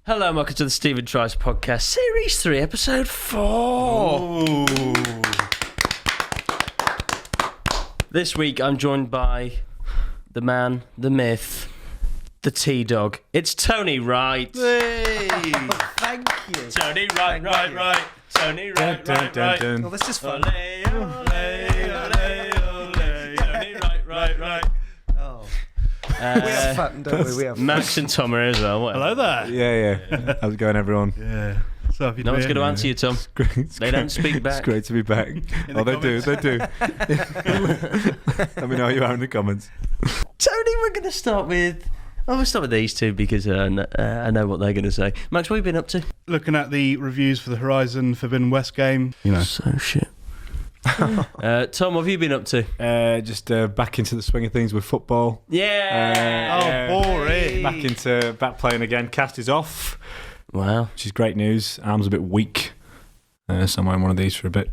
Hello and welcome to the Stephen Tries Podcast, Series 3, Episode 4. Ooh. This week I'm joined by the man, the myth, the T-Dog. It's Tony Wright. Hey. Thank you. Tony Wright, right. Tony Wright, right. Well, this is fun. Ole, Tony Wright. Oh. We have fun, don't we? We have fun. Max and Tom are here as well. Whatever. Hello there. Yeah. How's it going, everyone? Yeah. So No one's going to answer you, Tom. They don't speak back. It's great to be back. In the They do. Let me know how you are in the comments. Tony, we're going to start with... Well, we'll start with these two because I know what they're going to say. Max, what have you been up to? Looking at the reviews for the Horizon Forbidden West game, you know. So shit. Tom, what have you been up to? Just back into the swing of things with football. Yeah. Boring. Back playing again. Cast is off, Wow. which is great news. Arm's a bit weak, so I'm wearing one of these for a bit.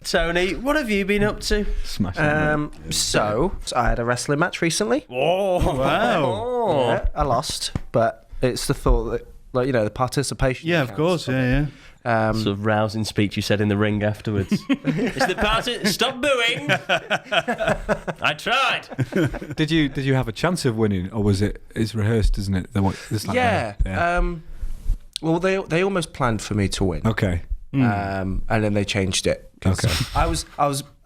Tony, what have you been up to? Smashing. So I had a wrestling match recently. Oh, Wow. Yeah, I lost, but it's the thought that, the participation. Yeah, of course. Yeah. Sort of rousing speech you said in the ring afterwards. It's the party. Stop booing. I tried. Did you have a chance of winning, or was it? It's rehearsed, isn't it? Yeah. Well, they almost planned for me to win. Okay. And then they changed it. Okay. I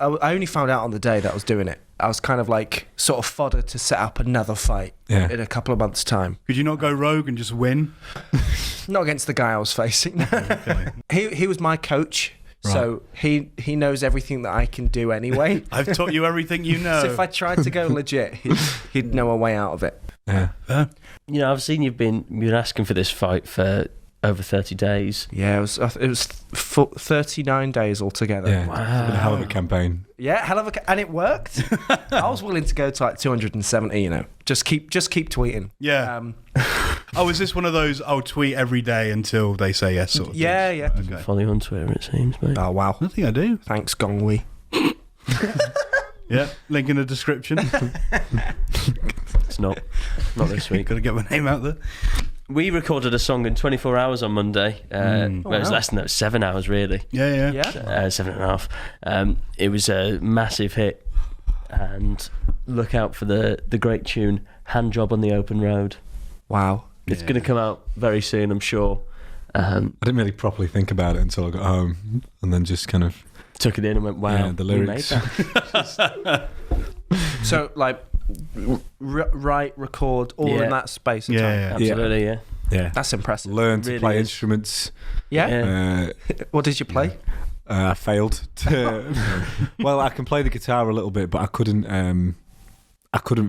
only found out on the day that I was doing it. I was kind of sort of fodder to set up another fight in a couple of months' time. Could you not go rogue and just win? Not against the guy I was facing. Okay. He was my coach, so he knows everything that I can do anyway. I've taught you everything you know. So if I tried to go legit, he'd know a way out of it. Yeah. You know, I've seen you've been asking for this fight for over 30 days. Yeah, it was 39 days altogether. Yeah. Wow. It's been a hell of a campaign. Yeah, hell of a, and it worked. I was willing to go to 270. Just keep tweeting. Yeah. Is this one of those? I'll tweet every day until they say yes. Sort of Yeah, things? yeah. Okay. Follow you on Twitter, it seems, mate. Oh wow! I think I do. Thanks, Gongwee. Yeah. Link in the description. It's not this week. Got to get my name out there. We recorded a song in 24 hours on Monday. Well, it was wow. less than that. It was 7 hours, really. Yeah. Yeah. 7.5. It was a massive hit. And look out for the great tune, Hand Job on the Open Road. Wow. It's going to come out very soon, I'm sure. I didn't really properly think about it until I got home, and then just kind of Took it in and went, wow, the we made lyrics. that. So write, record, all in that space of time. Yeah. Absolutely, yeah. Yeah. That's impressive. Learn to Really play is. instruments. Yeah. What did you play? I failed. Well, I can play the guitar a little bit, but I couldn't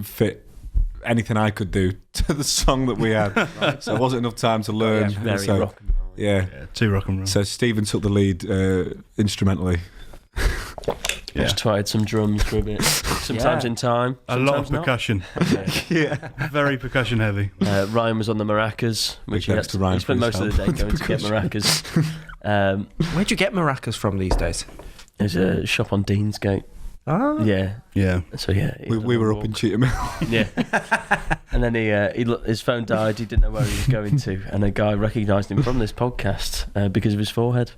fit anything I could do to the song that we had. So there wasn't enough time to learn. Very so, rock and roll. Yeah. Too rock and roll. So Stephen took the lead instrumentally. Yeah. Just tried some drums for a bit. Sometimes in time. A lot of sometimes not. percussion. Yeah. Very percussion heavy. Ryan was on the maracas, which he, thanks to Ryan he spent for most his of the day help going with to get maracas. Where'd you get maracas from these days? There's a shop on Deansgate. Ah. Yeah. Yeah. So yeah, We were up in Cheetham Hill. Yeah. And then his phone died. He didn't know where he was going to, and a guy recognised him from this podcast because of his forehead.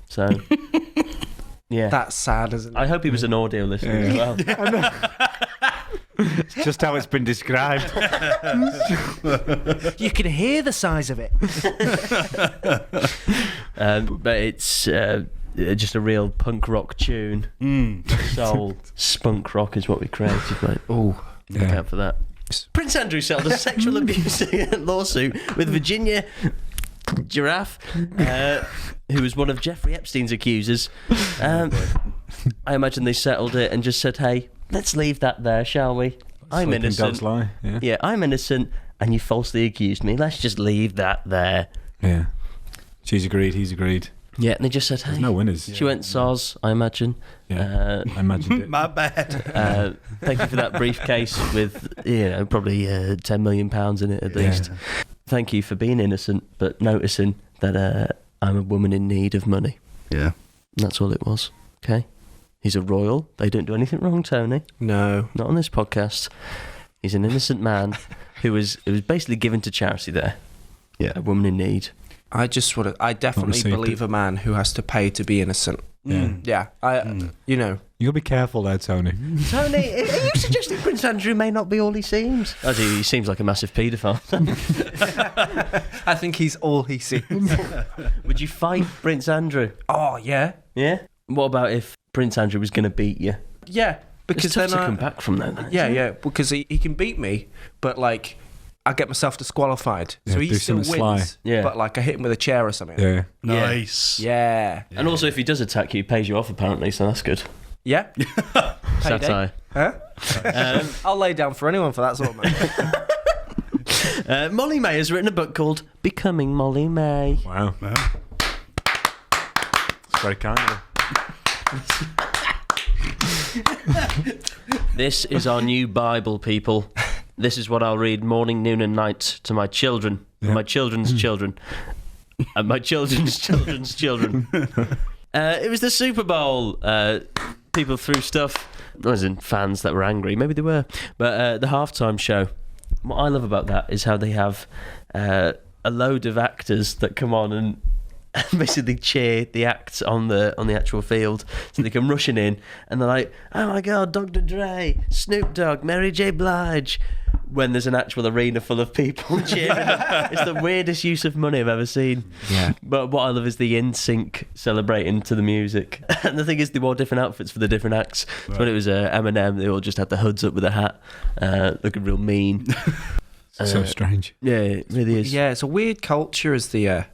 So yeah, That's sad, isn't it? I hope he was an audio listener as well. It's just how it's been described. You can hear the size of it. But it's just a real punk rock tune. Soul spunk rock is what we created, mate. Oh, look Yeah. out for that. Prince Andrew settled a sexual abuse lawsuit with Virginia Giraffe, who was one of Jeffrey Epstein's accusers. I imagine they settled it and just said, hey, let's leave that there, shall we? I'm Sleeping innocent. dogs lie. Yeah. I'm innocent, and you falsely accused me. Let's just leave that there. Yeah. She's agreed. He's agreed. Yeah, and they just said, hey. There's no winners. She went soz, I imagine. Yeah. I imagined it. My bad. Thank you for that briefcase with, probably £10 million in it at least. Yeah. Thank you for being innocent, but noticing that I'm a woman in need of money. Yeah. That's all it was. Okay? He's a royal. They don't do anything wrong, Tony. No. Not on this podcast. He's an innocent man who was basically given to charity there. a woman in need. I definitely received believe a man who has to pay to be innocent. Yeah. You know. You gotta be careful there, Tony. Tony, are you suggesting Prince Andrew may not be all he seems? He seems like a massive paedophile. I think he's all he seems. Would you fight Prince Andrew? Oh, yeah. Yeah? What about if Prince Andrew was going to beat you? Yeah. Because It's tough then to come back from that. Yeah, because he can beat me, but like I get myself disqualified. Yeah, so do he still something wins. sly. Yeah. But like I hit him with a chair or something. Yeah. Nice. Yeah. And also, if he does attack you, he pays you off, apparently, so that's good. Yeah. Payday. Satire. Huh? I'll lay down for anyone for that sort of money. Molly Mae has written a book called Becoming Molly Mae. Wow. Wow. It's very kind of her. This is our new Bible, people. This is what I'll read morning, noon and night to my children, and my children's children, and my children's children's children. It was the Super Bowl. People threw stuff. I was in fans that were angry. Maybe they were. But the halftime show, what I love about that is how they have a load of actors that come on and basically cheer the acts on the actual field, so they come rushing in and they're like, oh my god, Dr. Dre, Snoop Dogg, Mary J. Blige, when there's an actual arena full of people cheering. It's the weirdest use of money I've ever seen. Yeah. But what I love is the NSYNC celebrating to the music. And the thing is, they wore different outfits for the different acts. So when it was Eminem, they all just had the hoods up with a hat, looking real mean. So strange. Yeah, it really is. Yeah, it's a weird culture as the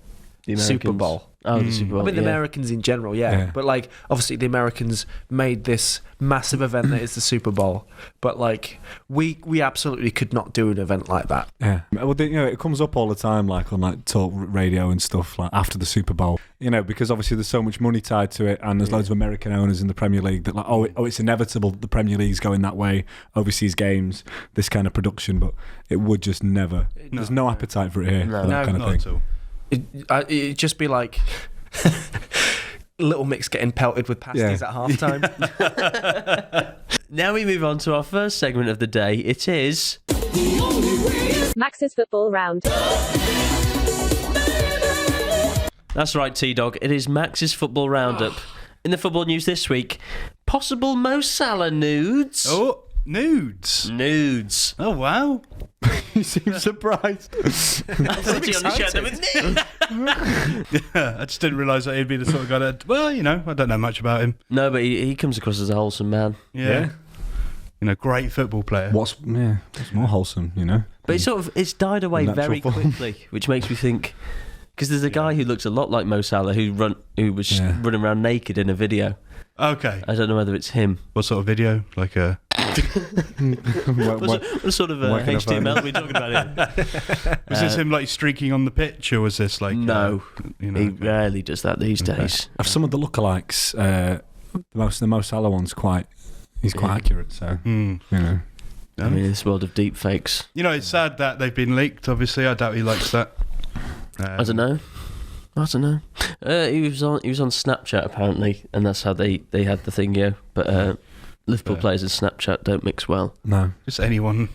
Super Bowl. Oh, the Super Bowl. I mean, the Americans in general, yeah. But, like, obviously the Americans made this massive event that is the Super Bowl. But, like, we absolutely could not do an event like that. Yeah. Well, it comes up all the time, like, on, like, talk radio and stuff, like, after the Super Bowl. Because obviously there's so much money tied to it, and there's loads of American owners in the Premier League that, like, it's inevitable the Premier League's going that way, overseas games, this kind of production, but it would just never. There's no appetite for it here, for that kind of Not thing. at all. It'd just be like Little Mix getting pelted with pasties at halftime. Now we move on to our first segment of the day. It is Max's Football Round. That's right, T-Dog. It is Max's Football Roundup. In the football news this week, possible Mo Salah nudes. Oh, nudes. Nudes. Oh, wow. You seem surprised. I thought you only shared them with me. Yeah, I just didn't realise that he'd be the sort of guy that, I don't know much about him. No, but he comes across as a wholesome man. Yeah. Great football player. What's more wholesome, But it's died away Natural very form. quickly, which makes me think, because there's a guy who looks a lot like Mo Salah who was running around naked in a video. Okay. I don't know whether it's him. What sort of video? Like a... What sort of HTML are we talking about here? Was this him like streaking on the pitch, or was this like... No, he rarely does that these days. Of some of the lookalikes, the Mo Salah one's he's quite accurate, so, I mean, in this world of deep fakes. It's sad that they've been leaked, obviously. I doubt he likes that. I don't know. He was on Snapchat apparently, and that's how they had the thing, But Liverpool players and Snapchat don't mix well. No. Just anyone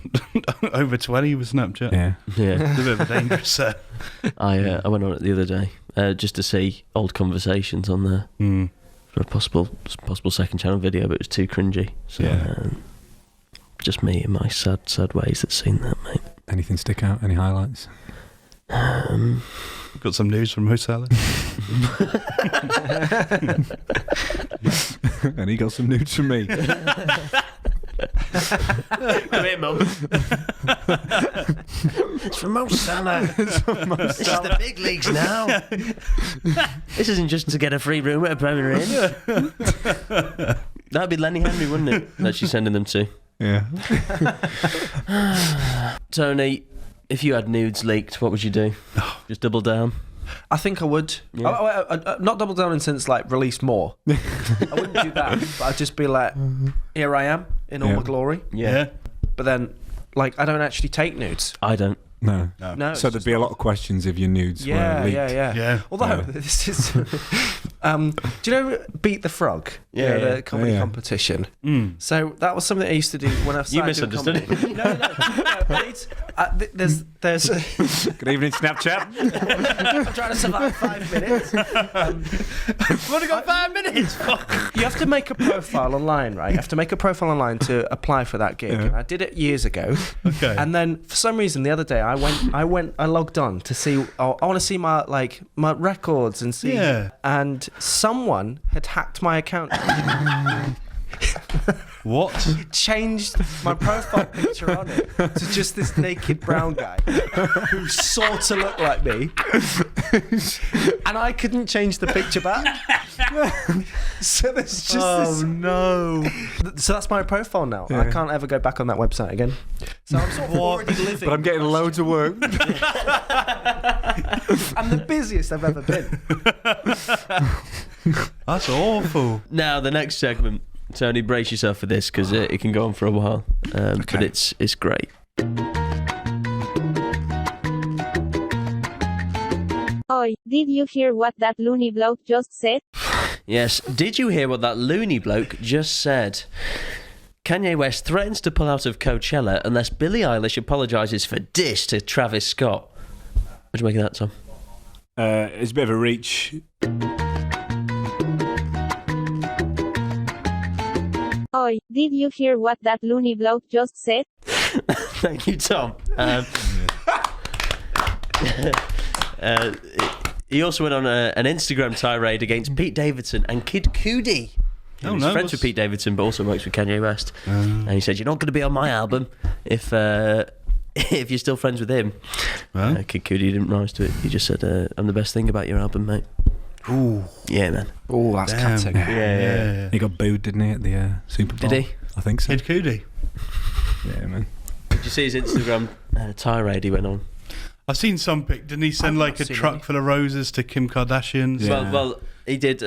over 20 with Snapchat. Yeah. Yeah. It's a bit of a dangerous set. I went on it the other day just to see old conversations on there for a possible second channel video, but it was too cringy. So just me in my sad ways that's seen that, mate. Anything stick out? Any highlights? Got some news from Mo Salah. And he got some nudes from me. Come here, Mum. It's from Mo Salah. This is the big leagues now. This isn't just to get a free room at a Premier Inn. That'd be Lenny Henry, wouldn't it? That she's sending them to. Yeah. Tony, If you had nudes leaked, what would you do? Just double down? I think I would. Yeah. Not double down in sense like release more. I wouldn't do that, but I'd just be like, here I am in all my glory. Yeah. But then, like, I don't actually take nudes. I don't. No. No. So there'd be a lot of questions if your nudes were leaked. Yeah. Yeah. Although this is, Do you know Beat the Frog? Yeah, the comedy yeah. competition. So that was something I used to do when I started. You misunderstood doing comedy. No. But it's, there's. Good evening, Snapchat. I'm trying to survive 5 minutes. We've only got 5 minutes. You have to make a profile online, right? You have to make a profile online to apply for that gig. And I did it years ago. Okay. And then for some reason the other day I logged on to see. I want to see my records and see. Yeah. And someone had hacked my account. What? Changed my profile picture on it to just this naked brown guy who sort of looked like me, and I couldn't change the picture back. So there's just no. So that's my profile now. I can't ever go back on that website again. So I'm sort of already living. But I'm getting loads of work. I'm the busiest I've ever been. That's awful. Now, the next segment. Tony, brace yourself for this because it can go on for a while. But it's great. Oi, did you hear what that loony bloke just said? Yes. Did you hear what that loony bloke just said? Kanye West threatens to pull out of Coachella unless Billie Eilish apologises for diss to Travis Scott. What do you make of that, Tom? It's a bit of a reach. Oi, did you hear what that loony bloke just said? Thank you, Tom. He also went on an Instagram tirade against Pete Davidson and Kid Cudi. He's friends with Pete Davidson, but also works with Kanye West. And he said, "You're not going to be on my album if you're still friends with him." Well. Kid Cudi didn't rise to it. He just said, "I'm the best thing about your album, mate." Ooh. Yeah, man. Oh, that's cutting. Yeah. He got booed, didn't he, at the Super Bowl? Did he? I think so. Kid Cudi. Yeah, man. Did you see his Instagram tirade he went on? I've seen some pic. Didn't he send I've like not a seen truck any. full of roses to Kim Kardashian's? Yeah. Well, he did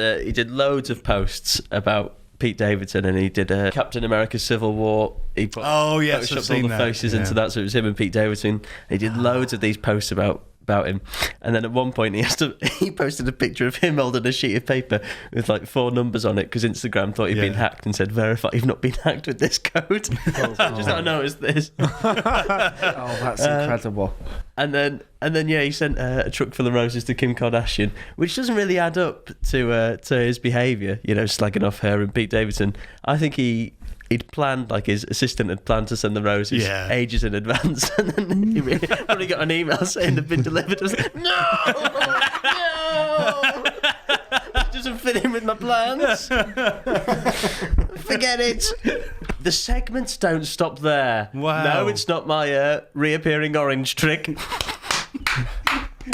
loads of posts about Pete Davidson, and he did Captain America Civil War. He put Oh, yes, I've photoshopped all seen the that, faces into yeah. that, so it was him and Pete Davidson. He did loads of these posts about him, and then at one point he posted a picture of him holding a sheet of paper with like 4 numbers on it because Instagram thought he'd been hacked and said, "Verify you've not been hacked with this code." I noticed this. Oh, that's incredible. And then he sent a truck full of roses to Kim Kardashian, which doesn't really add up to his behaviour, slagging off her and Pete Davidson. I think he'd planned, like his assistant had planned to send the roses ages in advance, and then he probably got an email saying they've been delivered. I was like, no, it doesn't fit in with my plans. Forget it. The segments don't stop there. Wow. No, it's not my reappearing orange trick.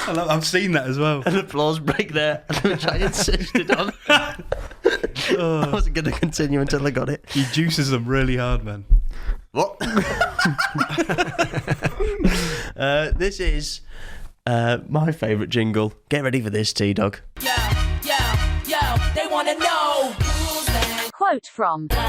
I've seen that as well. An applause break there, which I insisted on. I wasn't going to continue until I got it. He juices them really hard, man. What? This is my favourite jingle. Get ready for this, T-Dog. Yo, they wanna know. Quote from. Come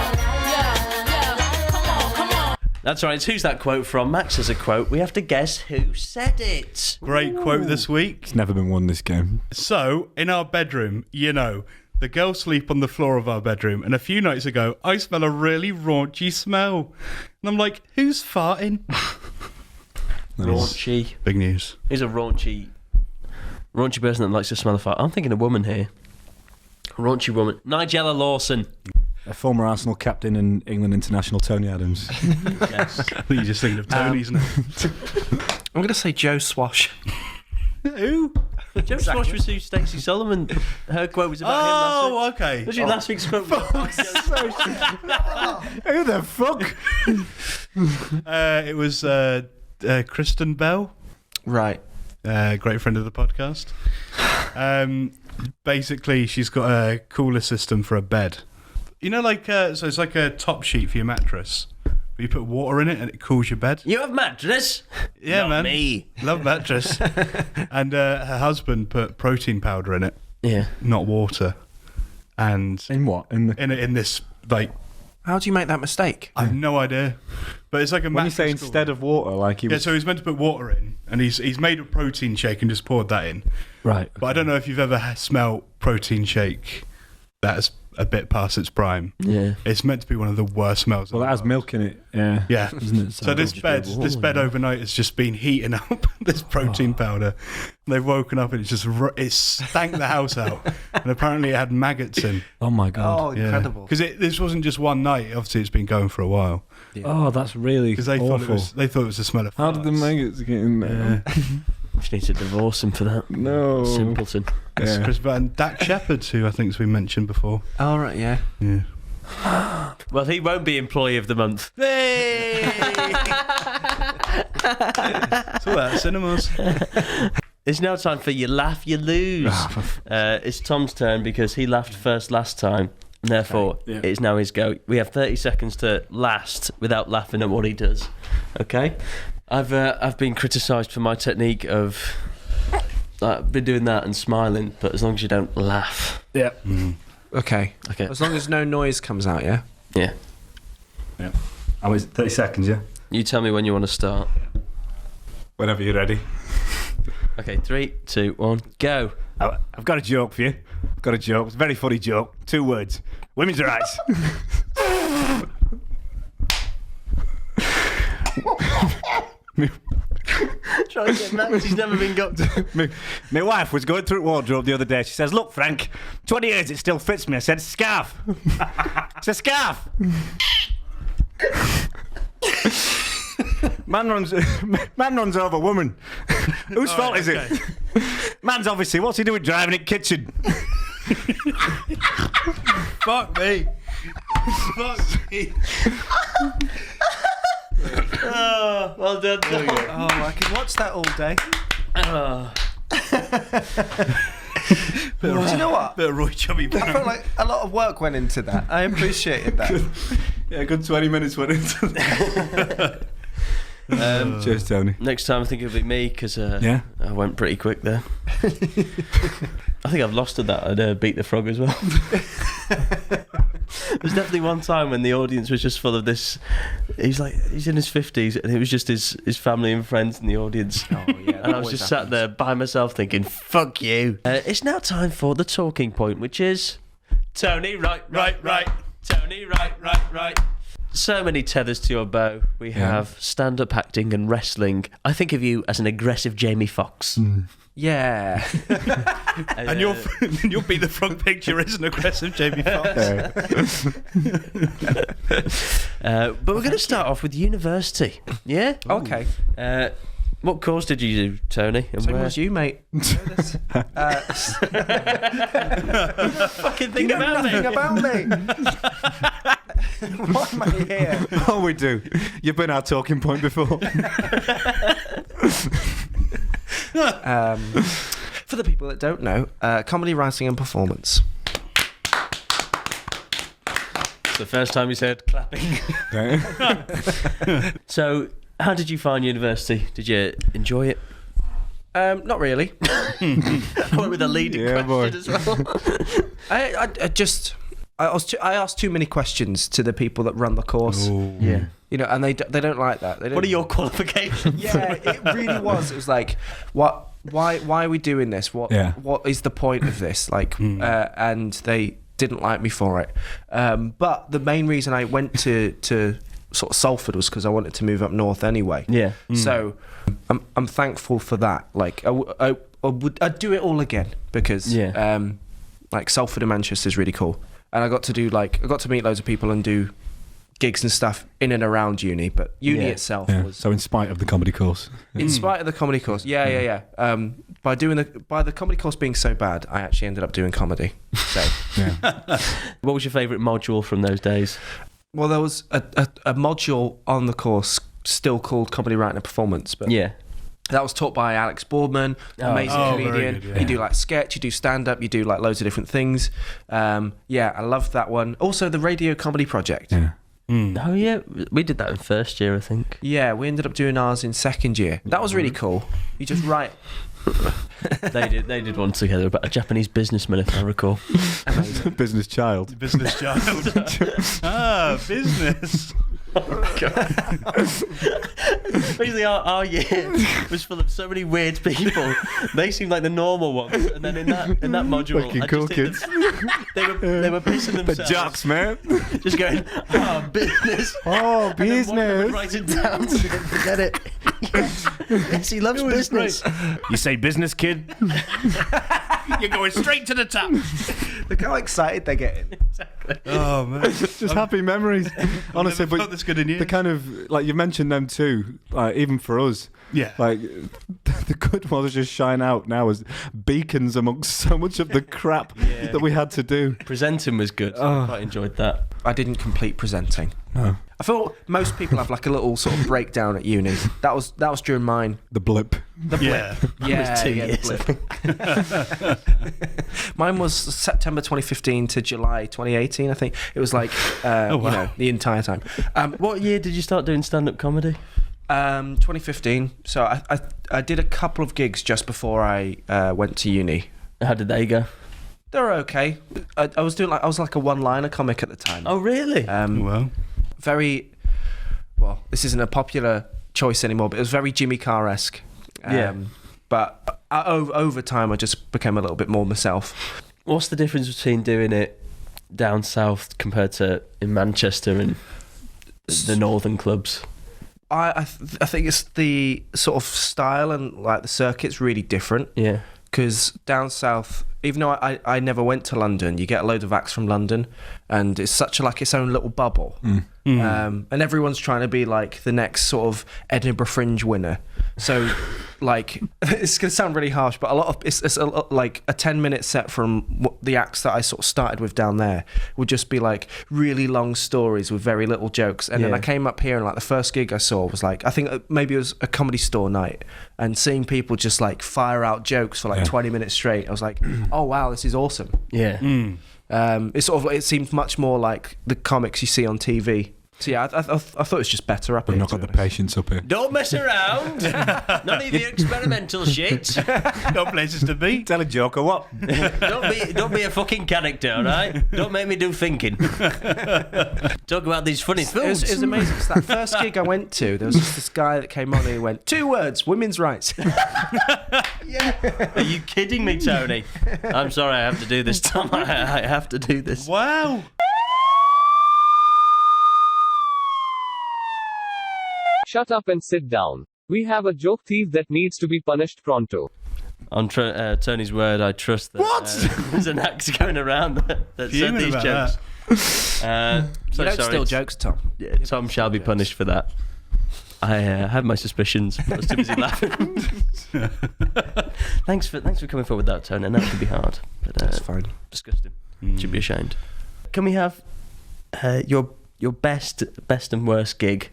on. That's right, it's Who's That Quote From? Max has a quote. We have to guess who said it. Great quote this week. It's never been won, this game. So, in our bedroom, the girls sleep on the floor of our bedroom, and a few nights ago, I smell a really raunchy smell. And I'm like, who's farting? Raunchy. Big news. He's a raunchy person that likes to smell a fart. I'm thinking a woman here. Raunchy woman. Nigella Lawson. A former Arsenal captain and England international, Tony Adams. Yes. I think you're just thinking of Tony's now. I'm going to say Joe Swash. Who? Joe Swash was who Stacey Solomon. Her quote was about him last week. Okay. Literally last week's quote was Who the fuck? It was Kristen Bell, Right. great friend of the podcast. Basically, she's got a cooler system for a bed. So it's like a top sheet for your mattress. But you put water in it and it cools your bed. You have mattress? Yeah, Not man. me. Love mattress. And her husband put protein powder in it, Yeah. not water. And In what? in this, like, How do you make that mistake? I have no idea. But it's like a When you say mattress instead of water, like he Yeah, was... so he's meant to put water in, and he's made a protein shake and just poured that in. Right. But I don't know if you've ever smelled protein shake that's a bit past its prime. Yeah. It's meant to be one of the worst smells. Well, in it the has world. milk in it. Yeah. Yeah. Isn't it? So this bed overnight has just been heating up this protein powder. They've woken up and it stank the house out, and apparently it had maggots in. Oh my god. Oh, incredible. Because this wasn't just one night. Obviously, it's been going for a while. Oh, that's really Because they awful. thought it was the smell of. How did the farts. maggots get in there? Just need to divorce him for that. No. Simpleton. It's Yeah. Chris and Dak Shepherd, who I think's been mentioned before. All right, yeah. Yeah. Well, he won't be Employee of the Month. Hey! It's all that cinemas. It's now time for You Laugh, You Lose. It's Tom's turn because he laughed first last time. And therefore, Yeah. it's now his go. We have 30 seconds to last without laughing at what he does. Okay? I've been criticised for my technique of... I've been doing that and smiling, but as long as you don't laugh. Yeah. Okay. Okay. As long as no noise comes out, yeah? Yeah. Yeah. Oh, is it 30 seconds, yeah? You tell me when you want to start. Whenever you're ready. Okay, 3, 2, 1, go. I've got a joke for you. I've got a joke. It's a very funny joke. 2 words. Women's rights. Trying to get Max, he's never been got to. My wife was going through wardrobe the other day. She says, "Look, Frank, 20 years it still fits me." I said, "Scarf." It's a scarf. Man runs over woman. Whose fault is it? Man's obviously. What's he doing driving it kitchen? Fuck me. Fuck me. Oh, well done. There we go. Oh, I could watch that all day. Oh. Do you know what? Bit of Roy Chubby I Brown. felt like a lot of work went into that. I appreciated that. Yeah, a good 20 minutes went into that. Cheers, Tony. Next time I think it'll be me because Yeah. I went pretty quick there. I think I've lost at that. I'd beat the frog as well. There's definitely one time when the audience was just full of this. He's in his 50s and it was just his family and friends in the audience. Oh, yeah. And I was just sat there by myself thinking, fuck you. It's now time for the talking point, which is Tony Wright, Wright, Wright. Tony Wright, Wright, Wright. So many tethers to your bow. We have stand-up acting and wrestling. I think of you as an aggressive Jamie Foxx. Yeah. And your Beat the Frog picture is an aggressive Jamie Foxx. But we're going to start off with university. Yeah? Okay. What course did you do, Tony? And Same where? as you, mate. You know this. Fucking think You know about nothing me. about me. Why am I here? Oh, we do. You've been our talking point before. For the people that don't know, comedy writing and performance. It's the first time you said clapping. So, how did you find university? Did you enjoy it? Not really. I went with a leading Yeah, question as well. I asked too many questions to the people that run the course. Yeah. You know, and they don't like that. They don't, What are your qualifications? Yeah, it really was. It was like, what? Why are we doing this? What is the point of this? Like, and they didn't like me for it. But the main reason I went to sort of Salford was because I wanted to move up north anyway. Yeah. So I'm thankful for that. Like I'd do it all again because like Salford and Manchester is really cool, and I got to meet loads of people and do gigs and stuff in and around uni, but uni itself was So in spite of the comedy course. in spite of the comedy course. Yeah. By the comedy course being so bad, I actually ended up doing comedy. So Yeah. What was your favourite module from those days? well, there was a module on the course still called comedy writing and performance, but Yeah. that was taught by Alex Boardman, amazing very comedian. good, yeah. You do like sketch, you do stand up, you do like loads of different things. Yeah, I loved that one. Also, the Radio Comedy Project. Yeah. Oh yeah, we did that in first year, I think. Yeah, we ended up doing ours in second year. That was really cool. You just write. They did one together about a Japanese businessman, if I recall. Business child. Business child. Business. Basically, our year was full of so many weird people. They seemed like the normal ones, and then in that module, Fucking I cool just think that they were pissing The themselves, jocks, man. just going, business. Oh, And then one of them would business. write it down so they didn't forget it. Yes, he loves business. You say business, kid? You're going straight to the top. Look how excited they're getting. Oh man, Just happy memories. Honestly, never felt but this good in years. the kind of like you mentioned them too. Like even for us, Yeah. Like the good ones just shine out now as beacons amongst so much of the crap that we had to do. Presenting was good. I quite enjoyed that. I didn't complete presenting. No. I thought most people have like a little sort of breakdown at uni. That was during mine. The blip. Yeah. Yeah, was 2 yeah, years, I the blip. Mine was September 2015 to July 2018. I think it was like you know, the entire time. What year did you start doing stand-up comedy? 2015. So I did a couple of gigs just before I went to uni. How did they go? They were okay. I was like a one-liner comic at the time. Oh, really? Well, Very well. This isn't a popular choice anymore, but it was very Jimmy Carr-esque. Yeah. But over time, I just became a little bit more myself. What's the difference between doing it down south compared to in Manchester and the northern clubs? I think it's the sort of style and like the circuit's really different. Yeah. Because down south, even though I never went to London, you get a load of acts from London, and it's such like its own little bubble. And everyone's trying to be like the next sort of Edinburgh Fringe winner. So, like, it's going to sound really harsh, but it's like a 10-minute set from the acts that I sort of started with down there would just be like really long stories with very little jokes. And then I came up here and like the first gig I saw was like, I think maybe it was a Comedy Store night, and seeing people just like fire out jokes for like 20 minutes straight, I was like, oh wow, this is awesome. Yeah. It's sort of it seemed much more like the comics you see on TV. So yeah, I thought it was just better up We've here. not got the patience up here. Don't mess around. None of your experimental shit. no places to be. Tell a joke or what? Don't be a fucking character, all right? Don't make me do thinking. Talk about these funny It foods. was amazing. 'Cause that first gig I went to, there was just this guy that came on and he went, 2 words, women's rights. Are you kidding me, Tony? I'm sorry, I have to do this, Tom. I have to do this. Wow. Shut up and sit down. We have a joke thief that needs to be punished pronto. On Tony's word, I trust that there's an act going around that said Fuming these about jokes. You don't steal jokes, Tom. Yeah, Tom shall be punished for that. I have my suspicions. I was too busy laughing. Thanks for coming forward with that, Tony. I know it can be hard, but That's fine. disgusting. Should be ashamed. Can we have your best and worst gig?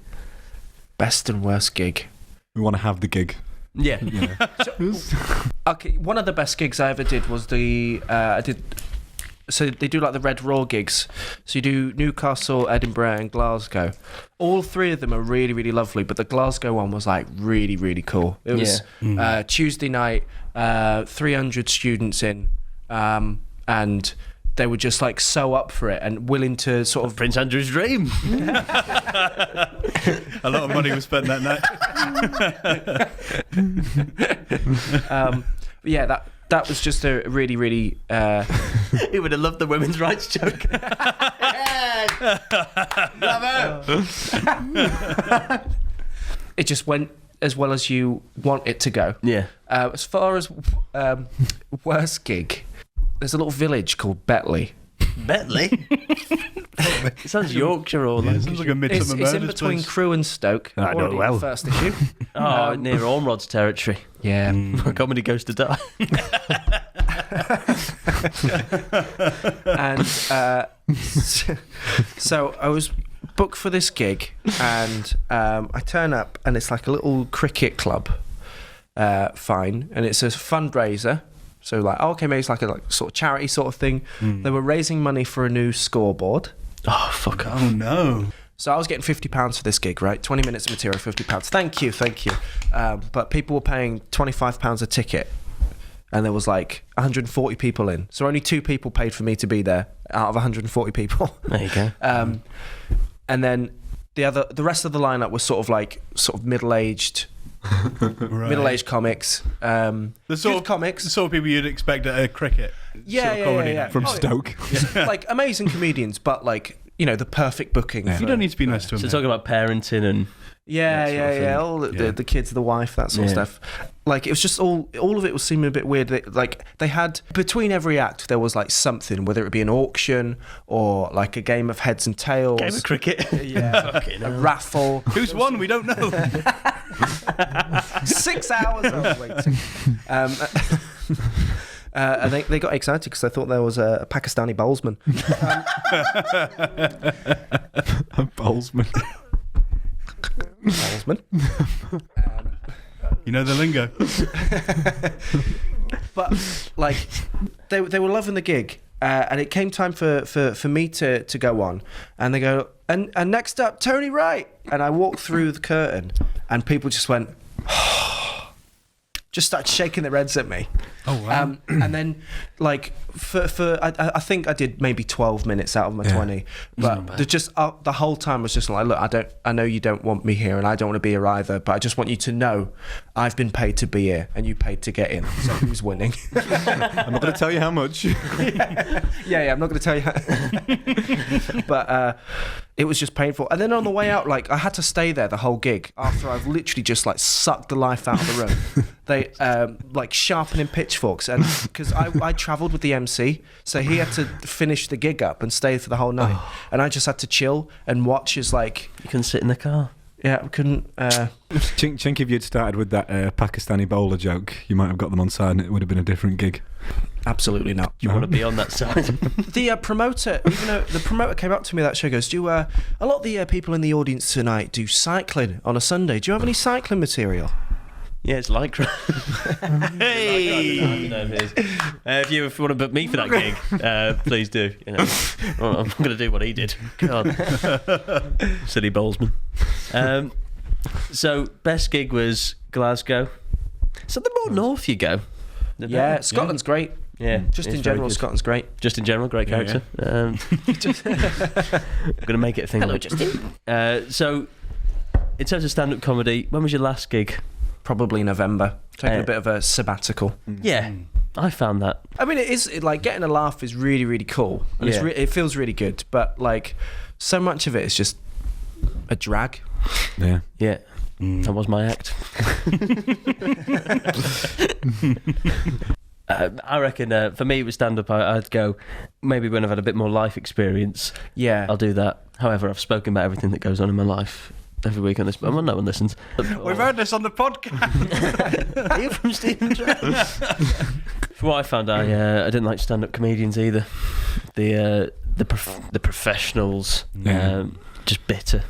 Best and worst gig. We want to have the gig. Yeah. Okay, one of the best gigs I ever did was so they do like the Red Raw gigs. So you do Newcastle, Edinburgh and Glasgow. All 3 of them are really, really lovely, but the Glasgow one was like really, really cool. It was Tuesday night, 300 students in, and they were just like so up for it and willing to sort of... Prince Andrew's dream. A lot of money was spent that night. Yeah, that was just a really, really... He would have loved the women's rights joke. Bravo! It just went as well as you want it to go. Yeah. As far as worst gig, there's a little village called Betley. Betley? It sounds Yorkshire or It sounds like a Midsummer It's in Murders between place. Crewe and Stoke. I know Already it well. the first issue. near Ormrod's territory. Yeah. Where comedy goes to die. And so I was booked for this gig, and I turn up, and it's like a little cricket club. Fine, and it's a fundraiser. So like, okay, maybe it's like a sort of charity sort of thing. They were raising money for a new scoreboard. Oh, fuck off. Oh no. So I was getting £50 for this gig, right? 20 minutes of material, £50. Thank you. But people were paying £25 a ticket, and there was like 140 people in. So only 2 people paid for me to be there out of 140 people. There you go. And then the rest of the lineup was sort of middle-aged. Right. Middle-aged comics, The sort of comics, the sort of people you'd expect at a cricket. Comedy night. From Stoke. like amazing comedians, but like the perfect booking. You don't need to be nice to So them. talking about parenting and All the kids, the wife, that sort of stuff. Like it was just all of it was seeming a bit weird. Like they had between every act there was like something, whether it be an auction or like a game of heads and tails, game of cricket. a raffle. Who's won? We don't know. 6 hours I was waiting. And they got excited because I thought there was a Pakistani bowlsman. A bowlsman. Bowlsman. You know the lingo. But like they were loving the gig, and it came time for me to go on, and they go and next up Tony Wright, and I walked through the curtain, and people just went. Just started shaking their heads at me. Oh wow! And then, like, I think I did maybe 12 minutes out of my 20, but the whole time was just like, look, I know you don't want me here, and I don't want to be here either, but I just want you to know I've been paid to be here, and you paid to get in. So who's winning? I'm not going to tell you how much. Yeah, I'm not going to tell you. But it was just painful. And then on the way out, like, I had to stay there the whole gig after I've literally just like sucked the life out of the room. They like sharpening pitchforks, and because I travelled with the MC, so he had to finish the gig up and stay for the whole night, and I just had to chill and watch as like you can sit in the car. Yeah, I couldn't. Chink, if you'd started with that Pakistani bowler joke, you might have got them on side and it would have been a different gig. Absolutely not. You want to be on that side. The promoter, even though the promoter came up to me that show, goes, "Do a lot of the people in the audience tonight do cycling on a Sunday? Do you have any cycling material?" Yeah, it's lycra. Hey! I don't know if it is. If you want to book me for that gig, please do. I'm not going to do what he did. God. Silly bowlsman. So, best gig was Glasgow. So the more north you go, the better. Yeah, Scotland's great. Yeah, Just in general, Scotland's great. Just in general, great character. I'm going to make it a thing. Hello, Justin. So, in terms of stand-up comedy, when was your last gig? Probably November. Taking a bit of a sabbatical. Yeah, I found that. I mean, like getting a laugh is really, really cool, and it feels really good. But like, so much of it is just a drag. Yeah. Yeah. That was my act. I reckon for me with stand-up I'd go maybe when I've had a bit more life experience. Yeah, I'll do that. However, I've spoken about everything that goes on in my life every week on this, but no one listens. We've heard this on the podcast. Are you from Stephen Jones? From what I found, I didn't like stand-up comedians either. The professionals, just bitter.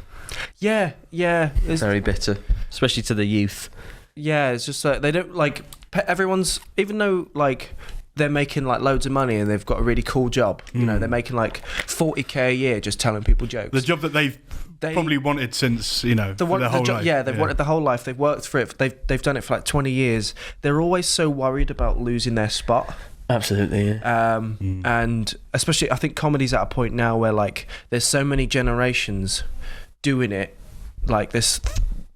Yeah. Very bitter, especially to the youth. Yeah, it's just they don't like everyone's, even though like they're making like loads of money and they've got a really cool job. You know, they're making like 40k a year just telling people jokes. The job that they've probably wanted since their whole life. Yeah, they've wanted the whole life. They've worked for it. They've done it for like 20 years. They're always so worried about losing their spot. Absolutely, yeah. And especially, I think comedy's at a point now where like there's so many generations doing it. Like this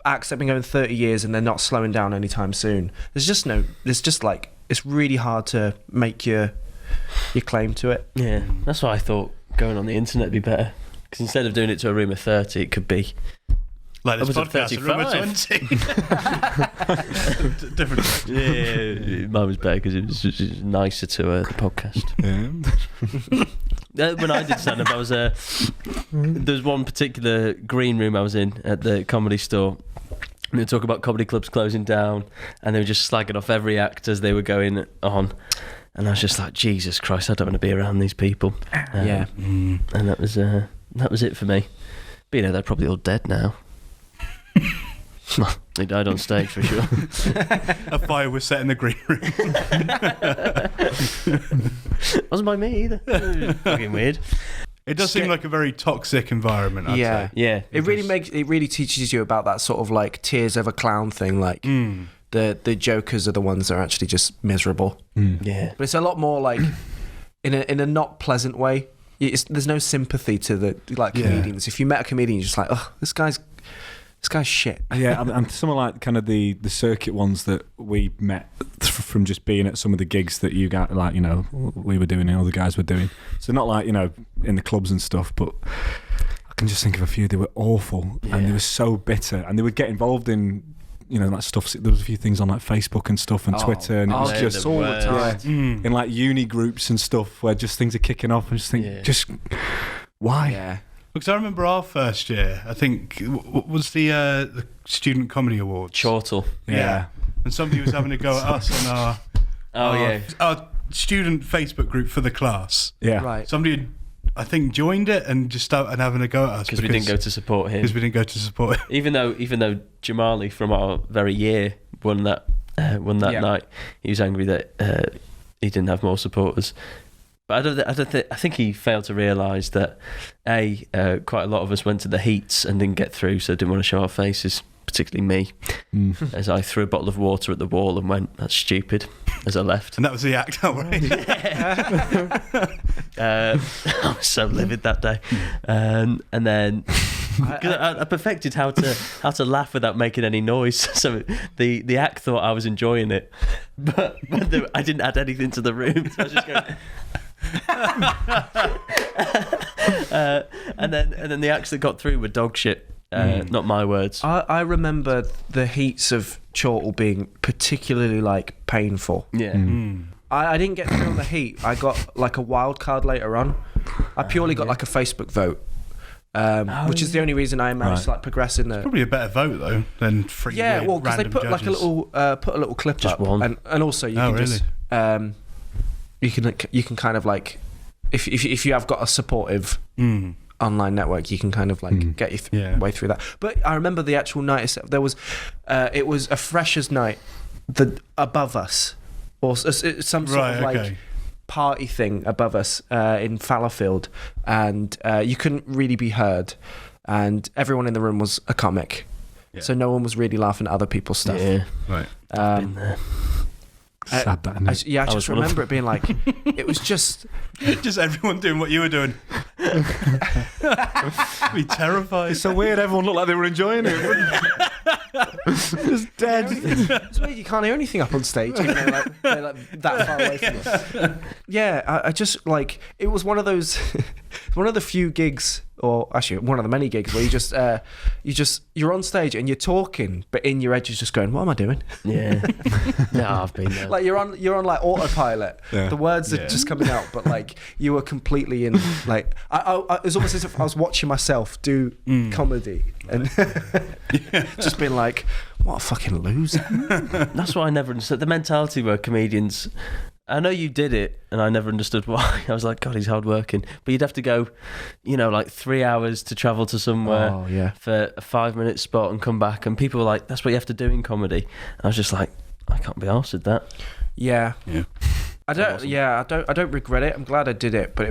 acts that have been going 30 years and they're not slowing down anytime soon. There's just like it's really hard to make your claim to it. Yeah, that's why I thought going on the internet would be better. Because instead of doing it to a room of 30, it could be like this podcast, a room of 20. Different. Yeah, mine was better because it was just nicer to the podcast. Yeah. When I did stand-up, I was there was one particular green room I was in at the Comedy Store. And they were talking about comedy clubs closing down, and they were just slagging off every act as they were going on. And I was just like, Jesus Christ, I don't want to be around these people. And that was it for me. But they're probably all dead now. They died on stage for sure. A fire was set in the green room. Wasn't by me either. Fucking weird. It does seem like a very toxic environment, I'd say. Yeah. It really teaches you about that sort of like tears of a clown thing. Like the jokers are the ones that are actually just miserable. Yeah. But it's a lot more like in a not pleasant way. there's no sympathy to the comedians. If you met a comedian, you're just like, oh, this guy's shit. Yeah, and some of like kind of the circuit ones that we met from just being at some of the gigs that you got, like, you know, we were doing and other guys were doing. So not like, you know, in the clubs and stuff, but I can just think of a few. They were awful and they were so bitter, and they would get involved in, you know, like stuff. There was a few things on like Facebook and stuff and Twitter, and it was just all the time. in like uni groups and stuff where just things are kicking off. And just think, just why? Yeah. Because I remember our first year, I think, was the Student Comedy Awards. Chortle. Yeah. And somebody was having a go at us on our student Facebook group for the class. Yeah. Right. Somebody had, I think, joined it and just started having a go at us Because we didn't go to support him. Because we didn't go to support him. Even though Jamali from our very year won that night, he was angry that he didn't have more supporters. But I think he failed to realise that quite a lot of us went to the heats and didn't get through, so didn't want to show our faces, particularly me. As I threw a bottle of water at the wall and went, "That's stupid," as I left. And that was the act, outright. I was so livid that day, and then I perfected how to laugh without making any noise. So the act thought I was enjoying it, but I didn't add anything to the room. So I was just going. And then the acts that got through were dog shit. Not my words. I remember the heats of Chortle being particularly like painful. Yeah. I didn't get through on the heat. I got like a wild card later on. I purely got like a Facebook vote, which is the only reason I managed to like progress in the. Probably a better vote though than three. Yeah, well, because they put judges. like a little clip Just up, one. and also you can just you can kind of like if you have got a supportive online network, you can kind of like get your way through that. But I remember the actual night itself. There was it was a freshers night above us, or some sort of like party thing above us in Fallowfield, and you couldn't really be heard, and everyone in the room was a comic, so no one was really laughing at other people's stuff. Yeah, right. Been there. Sad that, isn't it? I just remember it being like, it was just everyone doing what you were doing. Be terrified. It's so weird. Everyone looked like they were enjoying it. Just dead. It's weird. You can't hear anything up on stage. You know, they're like that far away from us. Yeah, I just like it was one of those, one of the few gigs, or actually one of the many gigs where you're on stage and you're talking, but in your head you're just going, "What am I doing?" Yeah, yeah, I've been there. Like you're on like autopilot. Yeah. The words are just coming out, but like you were completely in. Like it was almost as if I was watching myself do comedy and just being like, "What a fucking loser." That's what I never understood. The mentality where comedians. I know you did it, and I never understood why. I was like, God, he's hardworking. But you'd have to go, like 3 hours to travel to somewhere for a 5-minute spot and come back. And people were like, that's what you have to do in comedy. And I was just like, I can't be arsed with that. Yeah. I don't regret it. I'm glad I did it, but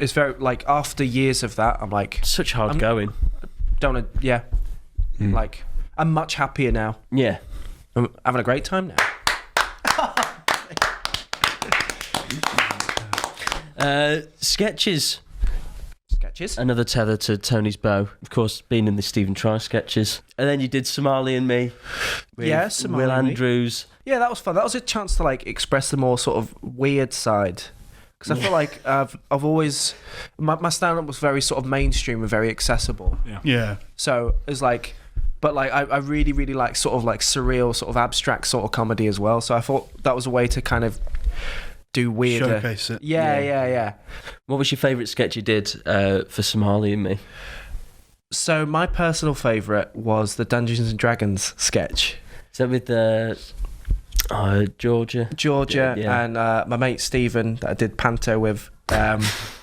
it's very like after years of that, I'm like such hard going. Like I'm much happier now. Yeah. I'm having a great time now. Sketches. Another tether to Tony's bow. Of course, being in the Stephen Try sketches. And then you did Somali and Me. With Will Andrews. Yeah, that was fun. That was a chance to like express the more sort of weird side. Because I feel like I've always... My stand-up was very sort of mainstream and very accessible. Yeah. So it was like... But like I really, really like sort of like surreal, sort of abstract sort of comedy as well. So I thought that was a way to kind of... do weirder. Showcase it. Yeah. What was your favourite sketch you did for Somali and Me? So my personal favourite was the Dungeons and Dragons sketch. Is that with Georgia? And my mate Stephen that I did Panto with.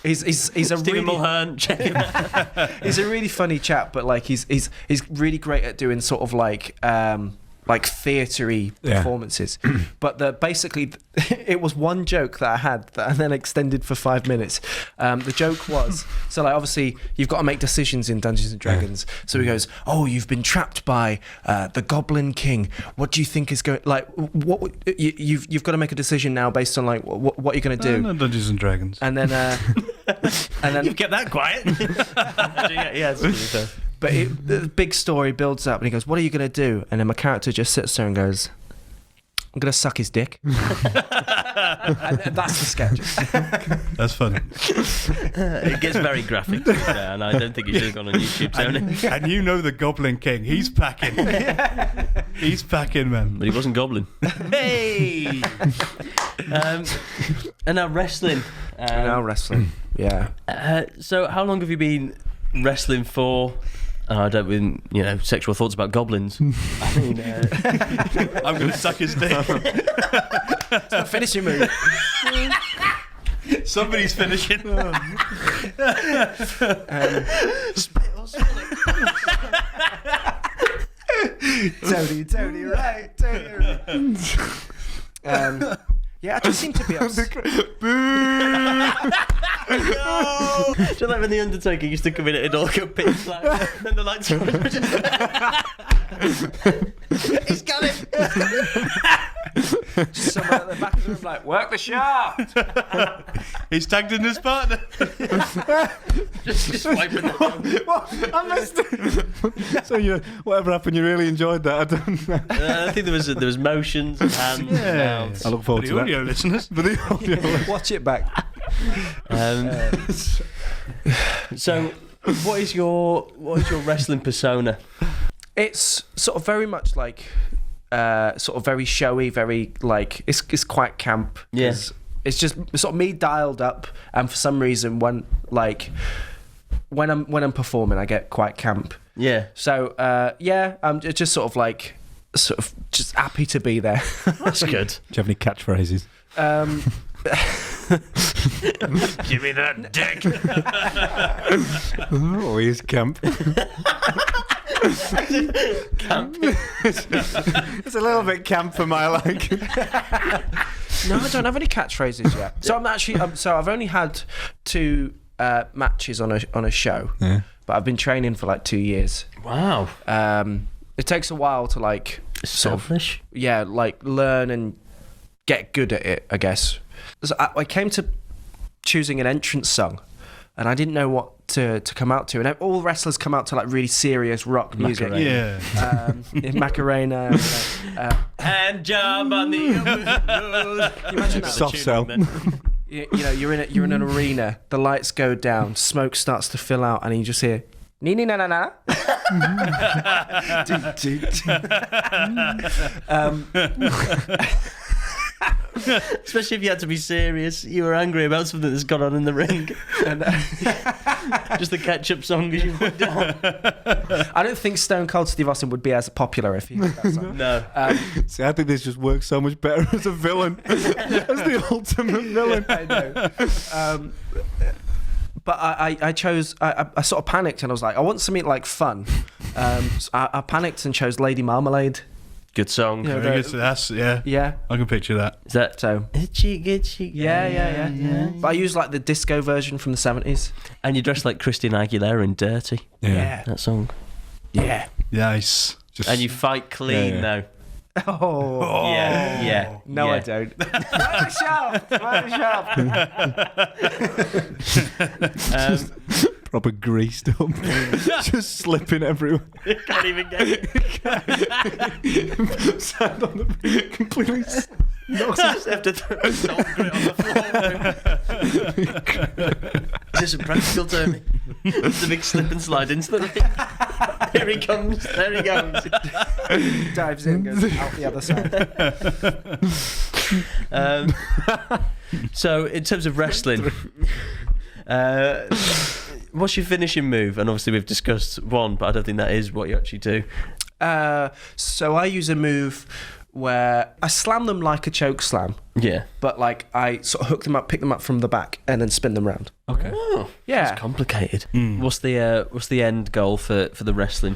He's a Stephen really Mulhern, check him out. He's a really funny chap, but like he's really great at doing sort of like theatre-y performances. But basically it was one joke that I had that I then extended for 5 minutes. The joke was, so like obviously you've got to make decisions in Dungeons and Dragons. So he goes, "Oh, you've been trapped by the Goblin King. What do you think is going? Like, what you've got to make a decision now based on like what you're going to do." No, Dungeons and Dragons. And then And then You've kept that quiet. yeah, it's true. But the big story builds up, and he goes, "What are you going to do?" And then my character just sits there and goes, "I'm going to suck his dick." And that's the sketch. That's funny. It gets very graphic, to be fair, and I don't think it should have gone on YouTube, Tony. And you know the Goblin King. He's packing. He's packing, man. But he wasn't goblin. Hey! And now wrestling. Now wrestling. Yeah. So how long have you been wrestling for? I don't mean, sexual thoughts about goblins. I mean, I'm going to suck his dick. It's my finishing move. Somebody's finishing. Tony Wright. Yeah, I just seem to be upset. Do you like when the Undertaker used to come in and all go pitch black and the lights were He's got him. Just someone at the back of the room like, work the shaft. He's tagged in his partner. just wiping the I missed it. So whatever happened, you really enjoyed that. I don't know. I think there was motions and hands and mouths. I look forward For to the that. audio listeners. For the audio. Watch it back. So what is your wrestling persona? It's sort of very much like, sort of very showy, very like it's quite camp. Yeah. It's just sort of me dialed up, and for some reason when I'm performing, I get quite camp. Yeah. So I'm just sort of just happy to be there. That's good. Do you have any catchphrases? Give me that dick. Oh, he's camp. Camp. It's a little bit camp for my liking. No, I don't have any catchphrases yet. So I've only had 2 matches on a show, but I've been training for like 2 years. Wow. It takes a while to like Selfish. learn and get good at it, I guess. So I came to choosing an entrance song, and I didn't know what to come out to. And all wrestlers come out to like really serious rock music. Yeah. Macarena. Hand job on the You imagine that? Soft sell. You're in an arena. The lights go down. Smoke starts to fill out, and you just hear "Nee nee na na na." Especially if you had to be serious. You were angry about something that's gone on in the ring. And, just the catch-up song as you put down. I don't think Stone Cold Steve Austin would be as popular if he had that song. No. See, I think this just works so much better as a villain. As the ultimate villain. I know. But I chose. I sort of panicked, and I was like, I want something like fun. So I panicked and chose Lady Marmalade. Good song. Yeah. Very good. That's, Yeah. I can picture that. Is that So. itchy, itchy? Yeah. But I used like the disco version from the 70s. And you dressed like Christina Aguilera in Dirty. Yeah. That song. Yeah. Nice. And you fight clean Yeah. now. Oh. Yeah. No, yeah. I don't. Right sharp. Proper greased up. Just slipping everywhere. Can't even get it. Sand on the completely. Just have to throw a salt grit on the floor. Is this practical, Tony? It's a big slip and slide into the ring. Here he comes. There he goes. Dives in, goes out the other side. So, in terms of wrestling, what's your finishing move? And obviously, we've discussed one, but I don't think that is what you actually do. So I use a move where I slam them like a choke slam, Yeah. but like I sort of hook them up, pick them up from the back, and then spin them round. Okay. Oh, Yeah. it's complicated. What's the end goal for the wrestling?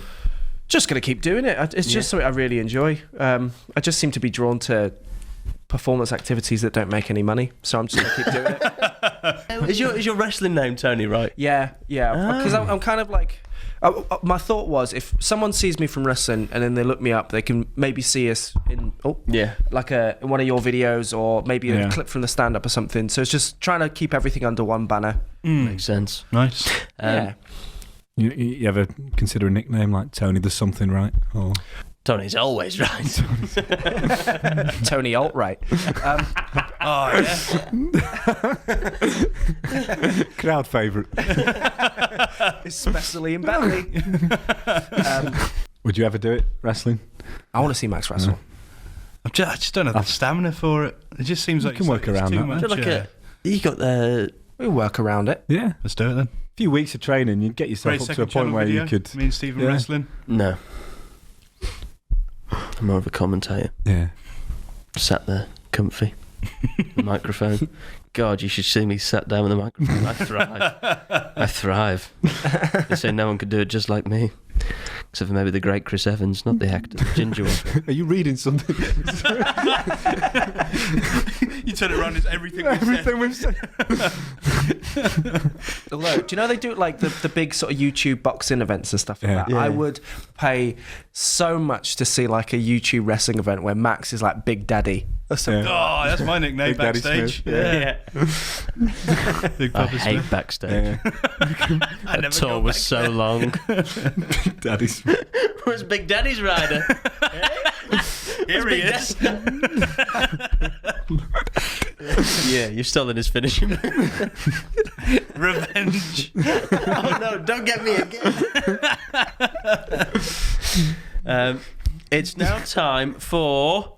Just going to keep doing it. It's just something I really enjoy. I just seem to be drawn to performance activities that don't make any money, so I'm just going to keep doing it. Is your wrestling name Tony Wright? Yeah, because I'm kind of like, My thought was, if someone sees me from wrestling and then they look me up, they can maybe see us in like in one of your videos, or maybe a clip from the stand-up or something. So it's just trying to keep everything under one banner. Makes sense. Nice. Yeah. You ever consider a nickname like Tony the Something Right? Or Tony's always right. Tony Alt-Right. crowd favourite. Especially in Bentley. Would you ever do it, wrestling? I want to see Max wrestle. I just don't have the stamina for it. It just seems like can work around too that. much. You got the... We work around it. Yeah. Let's do it then. A few weeks of training, you'd get yourself up to a point where you could... Me and Stephen wrestling. No. I'm more of a commentator. Yeah. Sat there, comfy. The microphone. God, you should see me sat down with the microphone. I thrive. They say no one could do it just like me. Except for maybe the great Chris Evans, not the actor, the ginger one. Are you reading something? You turn it around, it's everything we've said. Although, do you know they do like the big sort of YouTube boxing events and stuff like that? Yeah. I would pay so much to see like a YouTube wrestling event where Max is like Big Daddy or something. Oh, that's my nickname Big Daddy backstage. Smith. Big I Papa hate Smith. backstage. I The never tour go was back so long. Daddy Smith. Where's Big Daddy's rider? Here he is. Yeah, you've stolen his finishing move. Revenge. Oh no, don't get me again. It's now time for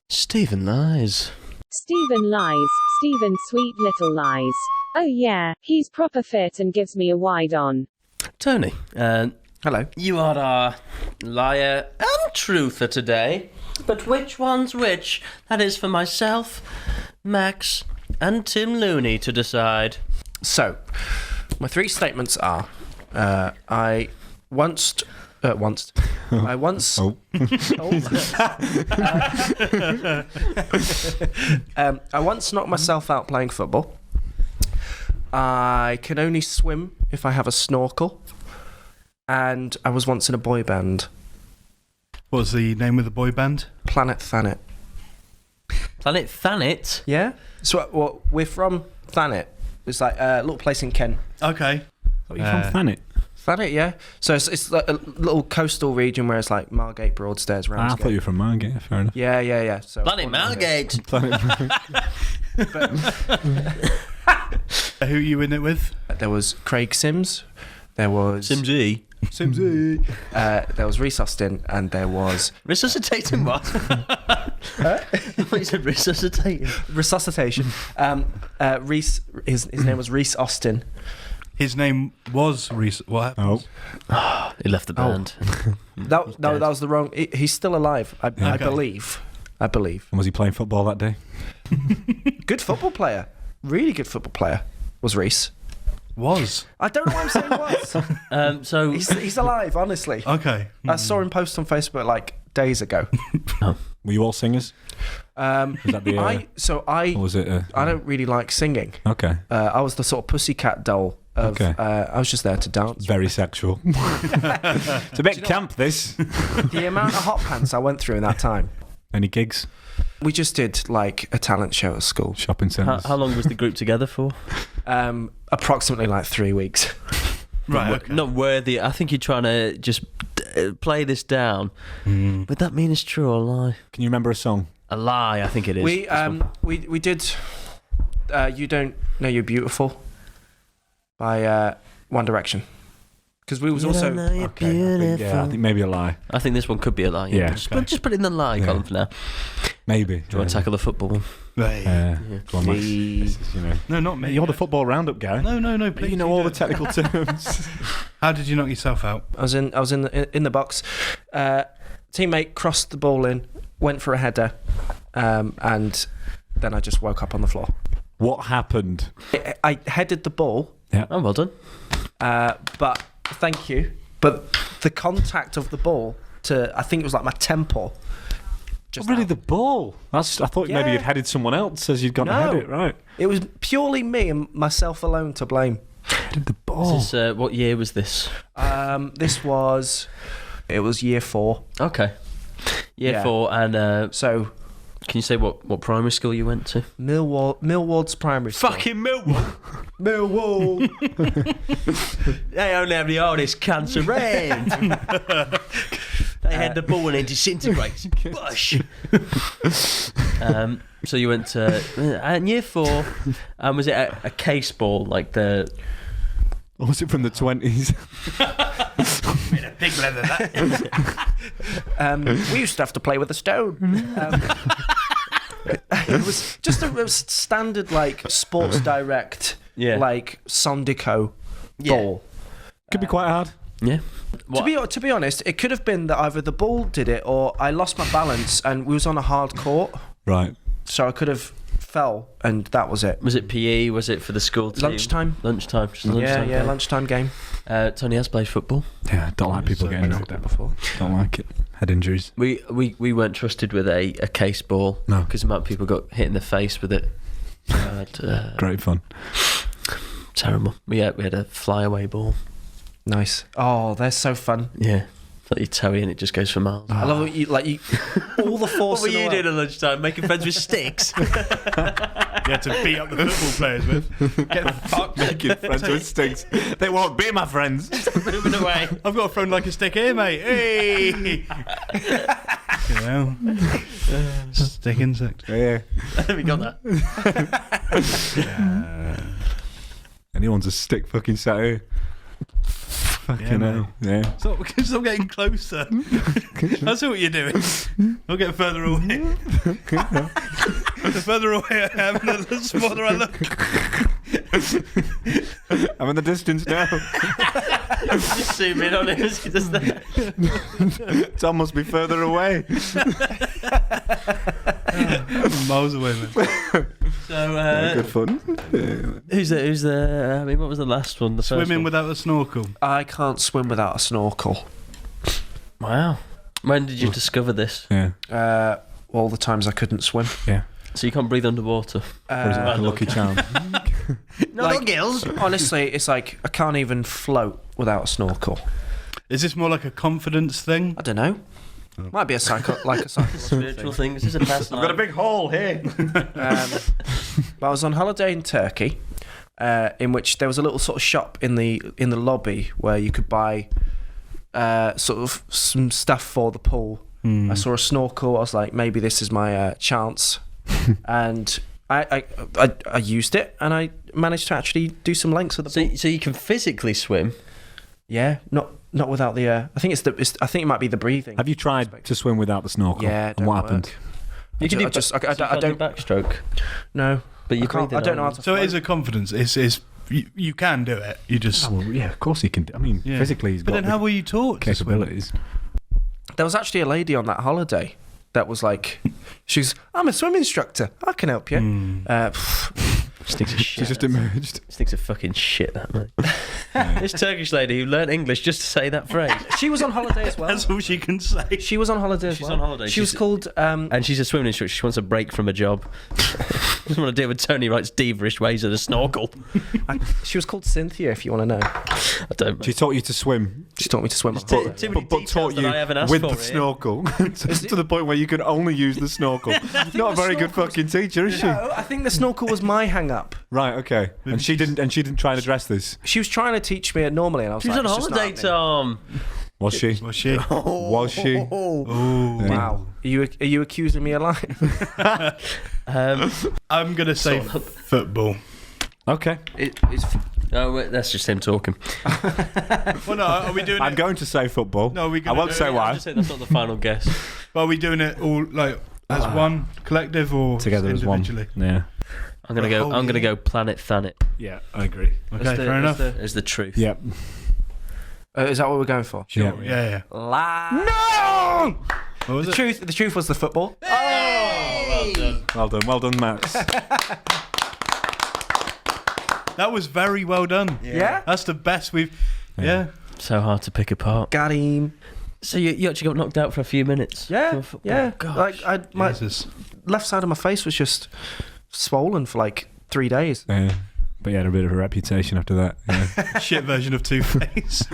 Stephen Lies. Stephen lies. Stephen sweet little lies. Oh yeah, he's proper fit and gives me a wide on. Tony, Hello. you are our liar and truther today. But which one's which? That is for myself, Max, and Tim Looney to decide. So, my three statements are: I once. I once knocked myself out playing football. I can only swim if I have a snorkel. And I was once in a boy band. What was the name of the boy band? Planet Thanet. Planet Thanet? Yeah? So well, we're from Thanet. It's like a little place in Kent. Okay. Are you from Thanet? Thanet, yeah. So it's like a little coastal region where it's like Margate, Broadstairs, I Ramsgate. thought you were from Margate, fair enough. Yeah. So Planet Margate. Who are you in it with? There was Craig Sims. There was Simsy. Simsy. There was Reese Austin, and there was Resuscitating what? What you said, resuscitating? Resuscitation. Reese. His name was Reese Austin. His name was Reese. What happened? He left the band. That was the wrong. He's still alive. I Okay. believe. I believe. And was he playing football that day? Good football player. Really good football player was Reese. Was. I don't know why I'm saying was. So He's alive, honestly. Okay. I saw him post on Facebook like days ago. Were you all singers? Was that the, I Or was it? I don't really like singing. Okay. I was the sort of pussycat doll of. Okay. I was just there to dance. Very sexual. It's a bit camp, this. The amount of hot pants I went through in that time. Any gigs? We just did like a talent show at school. Shopping centres? how long was the group together for? Approximately like 3 weeks. Right. Okay. Not worthy. I think you're trying to just play this down. Would that mean it's true or a lie? Can you remember a song? A lie, I think it is. We did You Don't Know You're Beautiful by One Direction. Because we was also you're beautiful. I think maybe a lie. I think this one could be a lie. Yeah. Just put it in the lie Yeah. column for now. Maybe. Do you want to tackle the football one? Right. Go on, Max. This is, No, not me. You're the football roundup guy. No, please. You know all the technical terms. How did you knock yourself out? I was in the box. Teammate crossed the ball in, went for a header, and then I just woke up on the floor. What happened? I headed the ball, Oh, well done. but thank you. But the contact of the ball to, I think it was like my temple. Just Really, out. the ball? I thought maybe Yeah. you'd headed someone else as you'd gone to head it, right? It was purely me and myself alone to blame. Did the ball? Is this, what year was this? It was year 4. Okay. Year Yeah. 4, and So can you say what primary school you went to? Millward's primary school. Fucking Millwall. Millwall. They only have the hardest cancer around. They had the ball and it disintegrates. Bush. So you went to and year 4, was it a case ball like the? Or was it from the 20s? Big leather, that. We used to have to play with a stone. It was just a standard like Sports Direct, like Sondico ball. Could be quite hard. Yeah. To be honest, it could have been that either the ball did it or I lost my balance and we was on a hard court. Right. So I could have fell and that was it. Was it PE? Was it for the school team? Lunchtime. Lunchtime. Just a lunchtime Yeah, game. lunchtime game. Tony has played football. Yeah, don't like people getting knocked out before. Don't like it. Head injuries. We weren't trusted with a case ball. No. Because the amount of people got hit in the face with it. Great fun. Terrible. We had a flyaway ball. Nice. Oh, they're so fun. Yeah. Like you toe in, it just goes for miles. I love it. You all the force. What were in the you world. doing at lunchtime? Making friends with sticks? You had to beat up the football players with. Get the fuck. Making friends with sticks. They won't be my friends. Moving away. I've got thrown like a stick here, mate. Hey. Stick insect. Yeah. We got that. Anyone's a stick fucking sat here. Fucking hell. Yeah. Stop getting closer. That's what you're doing. I'll get further away. The further away I am, the smaller I look. I'm in the distance now. Just zoom in on it. It's just there. Tom must be further away. Miles away, man. So, Good fun. who's the? I mean, what was the last one? The first Swimming one? without a snorkel. I can't swim without a snorkel. Wow. When did you discover this? Yeah. All the times I couldn't swim. Yeah. So you can't breathe underwater? Or is it like a lucky charm? No gills. Honestly, it's like I can't even float without a snorkel. Is this more like a confidence thing? I don't know. Might be a psychological Spiritual thing. This is a past life. Got a big hole here. But I was on holiday in Turkey, in which there was a little sort of shop in the lobby where you could buy sort of some stuff for the pool. I saw a snorkel. I was like, maybe this is my chance, and I used it, and I managed to actually do some lengths with the pool. So you can physically swim? Yeah, not without the. I think I think it might be the breathing. Have you tried to swim without the snorkel? Yeah, it And what don't happened? work. You can do. I don't. backstroke. No, But you I can't. breathe I in don't know on- how to. So it float. is a confidence. It's you can do it. You just. Oh, well, yeah, of course he can. I mean, Yeah. physically he's But got then how were you taught to swim? capabilities. There was actually a lady on that holiday that was like, I'm a swim instructor. I can help you. Stinks of shit. She's just emerged. Stinks of fucking shit, that mate. This Turkish lady who learnt English just to say that phrase. She was on holiday as well. That's all she can say. She was on holiday as She's well. on holiday. She was She's- called. And she's a swimming instructor. She wants a break from a job. Doesn't want to deal with Tony Wright's diva-ish ways of the snorkel. She was called Cynthia. If you want to know, I don't. She taught you to swim, she taught me to swim. on Too holiday. many but details taught that you I haven't asked with for the here. snorkel to the point where you could only use the snorkel. Not a very good fucking teacher, is she? No, I think the snorkel was my hang-up. Right. Okay. And she didn't try and address this. She was trying to teach me it normally, and I was She was like, on "It's just not holiday, happening." Tom. Was she? Was she? Was she? Wow. Are you accusing me of lying? I'm gonna say football. Okay. It's Oh, wait, that's just him talking. Well, no. Are we doing I'm it? going to say football. No, we I gonna won't do say it? I'm why. just saying that's not the final guess. Are we doing it all like as one collective or Together as one. individually? Yeah. I'm gonna go. I'm gonna go Planet Thanet. Yeah, I agree. Okay, fair enough. Is the truth. Yep. is that what we're going for? Yeah. Yeah. Lie. No. What was The it? truth. The truth was the football. Well done, Max. That was very well done. Yeah. That's the best we've. Yeah. So hard to pick apart. Got him. So you actually got knocked out for a few minutes. Yeah. from football? Yeah. Gosh. Like my Jesus. left side of my face was just swollen for like 3 days. Yeah. But he had a bit of a reputation after that. Yeah. Shit version of Two-Face.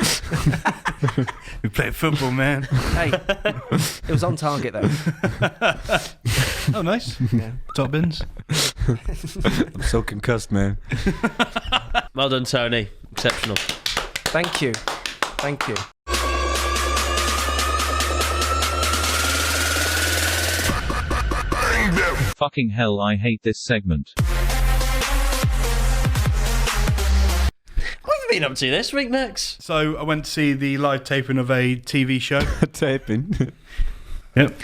We played football, man. Hey, it was on target though. Oh, nice. Yeah. Top bins. I'm so concussed, man. Well done, Tony. Exceptional. Thank you. Thank you. Fucking hell, I hate this segment. What have you been up to this week, Max? So I went to see the live taping of a TV show. Taping. Yep.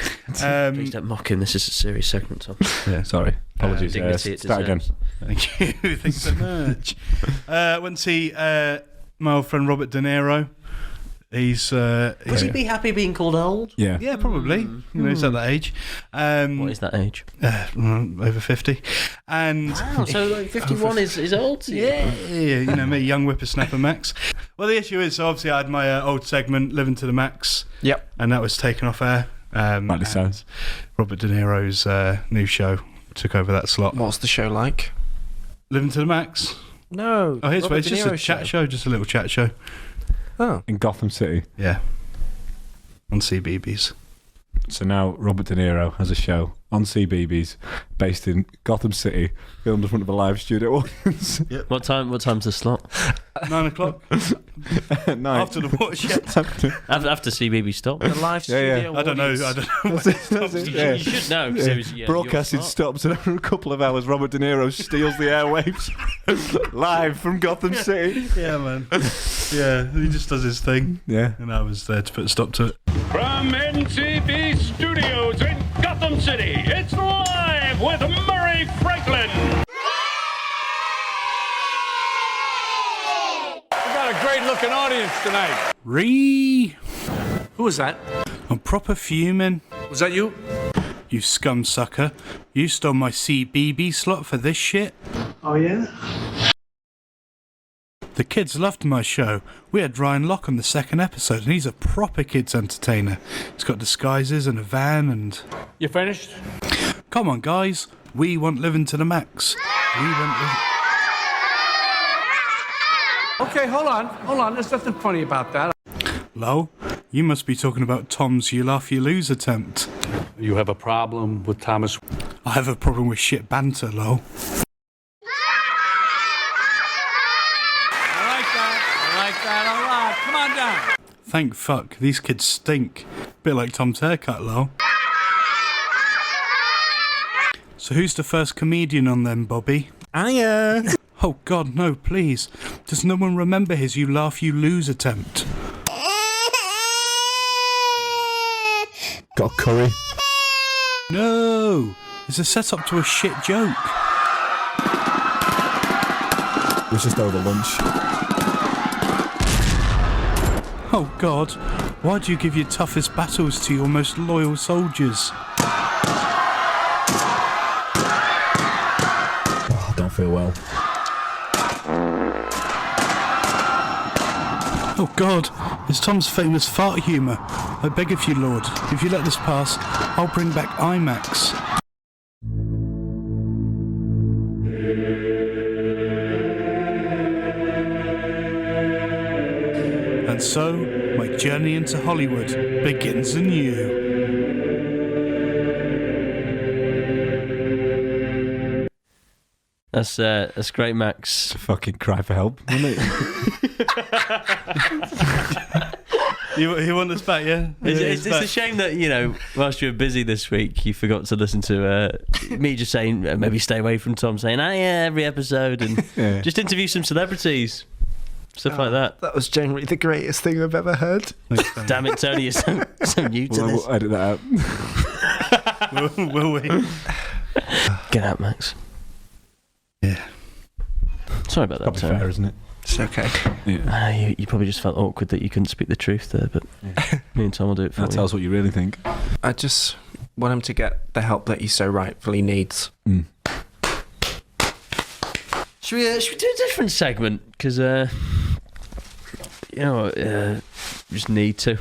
Please don't mock him. This is a serious segment, Tom. Yeah, sorry. Apologies. Dignity it Start again. deserves. Thank you. Thanks so much. Went to see my old friend Robert De Niro. He's Would he be happy being called old? Yeah. yeah, probably. You know, he's at that age. What is that age? Over 50. And Wow, so like 51 is old to you? yeah, you know me, young whippersnapper Max. Well, the issue is, so obviously I had my old segment, Living to the Max. Yep. And that was taken off air. Rightly so. and Robert De Niro's new show took over that slot. What's the show like? Living to the Max. No. Oh, here's Robert it's De just a Niro chat show, just a little chat show. Oh. In Gotham City. Yeah. On CBeebies. So now Robert De Niro has a show on CBeebies based in Gotham City, filmed in front of a live studio audience. What time's the slot? 9 o'clock. At night. After the watershed. After CBeebies stop. The live Yeah, studio I don't know. audience. That's it, You, yeah. you should know. 'Cause it was, Broadcasting stops, and after a couple of hours, Robert De Niro steals the airwaves live from Gotham City. Yeah, man. Yeah, he just does his thing. Yeah. And I was there to put a stop to it. From NCB Studios in Gotham City, it's Live with Murray Franklin. We got a great looking audience tonight. Who was that? I'm proper fuming. Was that you? You scum sucker. You stole my CBB slot for this shit? Oh yeah. The kids loved my show. We had Ryan Locke on the second episode, and he's a proper kids entertainer. He's got disguises and a van and... You finished? Come on, guys. We want Living to the Max. We want living... Okay, hold on. There's nothing funny about that. Lol, you must be talking about Tom's You Laugh You Lose attempt. You have a problem with Thomas? I have a problem with shit banter, lol. I like that a lot. Come on down. Thank fuck, these kids stink. Bit like Tom's haircut, lol. So who's the first comedian on them, Bobby? Oh god, no, please. Does no one remember his You Laugh You Lose attempt? Got curry. No! It's a setup to a shit joke. It was just over lunch. Oh god, why do you give your toughest battles to your most loyal soldiers? Oh, I don't feel well. Oh god, it's Tom's famous fart humour. I beg of you, Lord, if you let this pass, I'll bring back IMAX. And so, my journey into Hollywood begins anew. That's great, Max. Fucking cry for help, wasn't it? You want us back, yeah? It's a shame that, you know, whilst you were busy this week, you forgot to listen to me just saying, maybe stay away from Tom saying, every episode, and just interview some celebrities. Stuff like that. That was generally the greatest thing I've ever heard. Damn it, Tony, you're so new to this. We'll edit that out. Will we? Get out, Max. Yeah. Sorry about that, Probably Tony. fair, isn't it? It's okay. Yeah. You probably just felt awkward that you couldn't speak the truth there, but me and Tom will do it for That you. tells what you really think. I just want him to get the help that he so rightfully needs. Should we do a different segment? Because, just need to.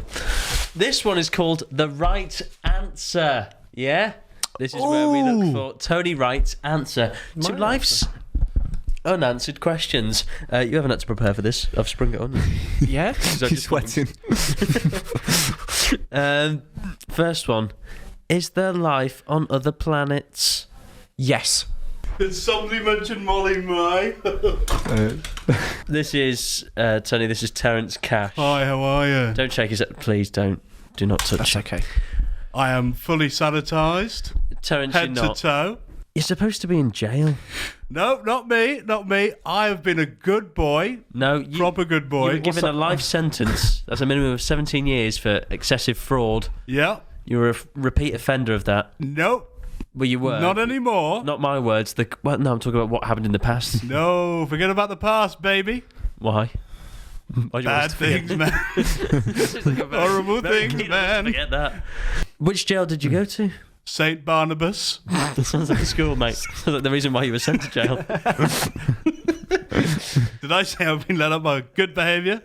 This one is called The Right Answer. Yeah? This is where we look for Tony Wright's answer to life's unanswered questions. You haven't had to prepare for this. I've sprung it on you. Yeah? He's sweating. First one. Is there life on other planets? Yes. Did somebody mention Molly Mae? This is, Tony, this is Terence Cash. Hi, how are you? Don't shake his head. Please don't. Do not touch. That's okay. I am fully sanitised, Terence, you're head to not. toe. You're supposed to be in jail. No, not me, not me. I have been a good boy. No, you, Proper good boy. you were given a life sentence. That's a minimum of 17 years for excessive fraud. Yeah. You were a repeat offender of that. Nope. Well, you were. Not anymore. Not my words. Well, no, I'm talking about what happened in the past. No, forget about the past, baby. Why? Why do you want Bad us to forget? things, man. This is like a very- Horrible very things, keen on us to man. Forget that. Which jail did you go to? St. Barnabas. That sounds like a school, mate. Sounds like the reason why you were sent to jail. Did I say I've been let up by good behaviour?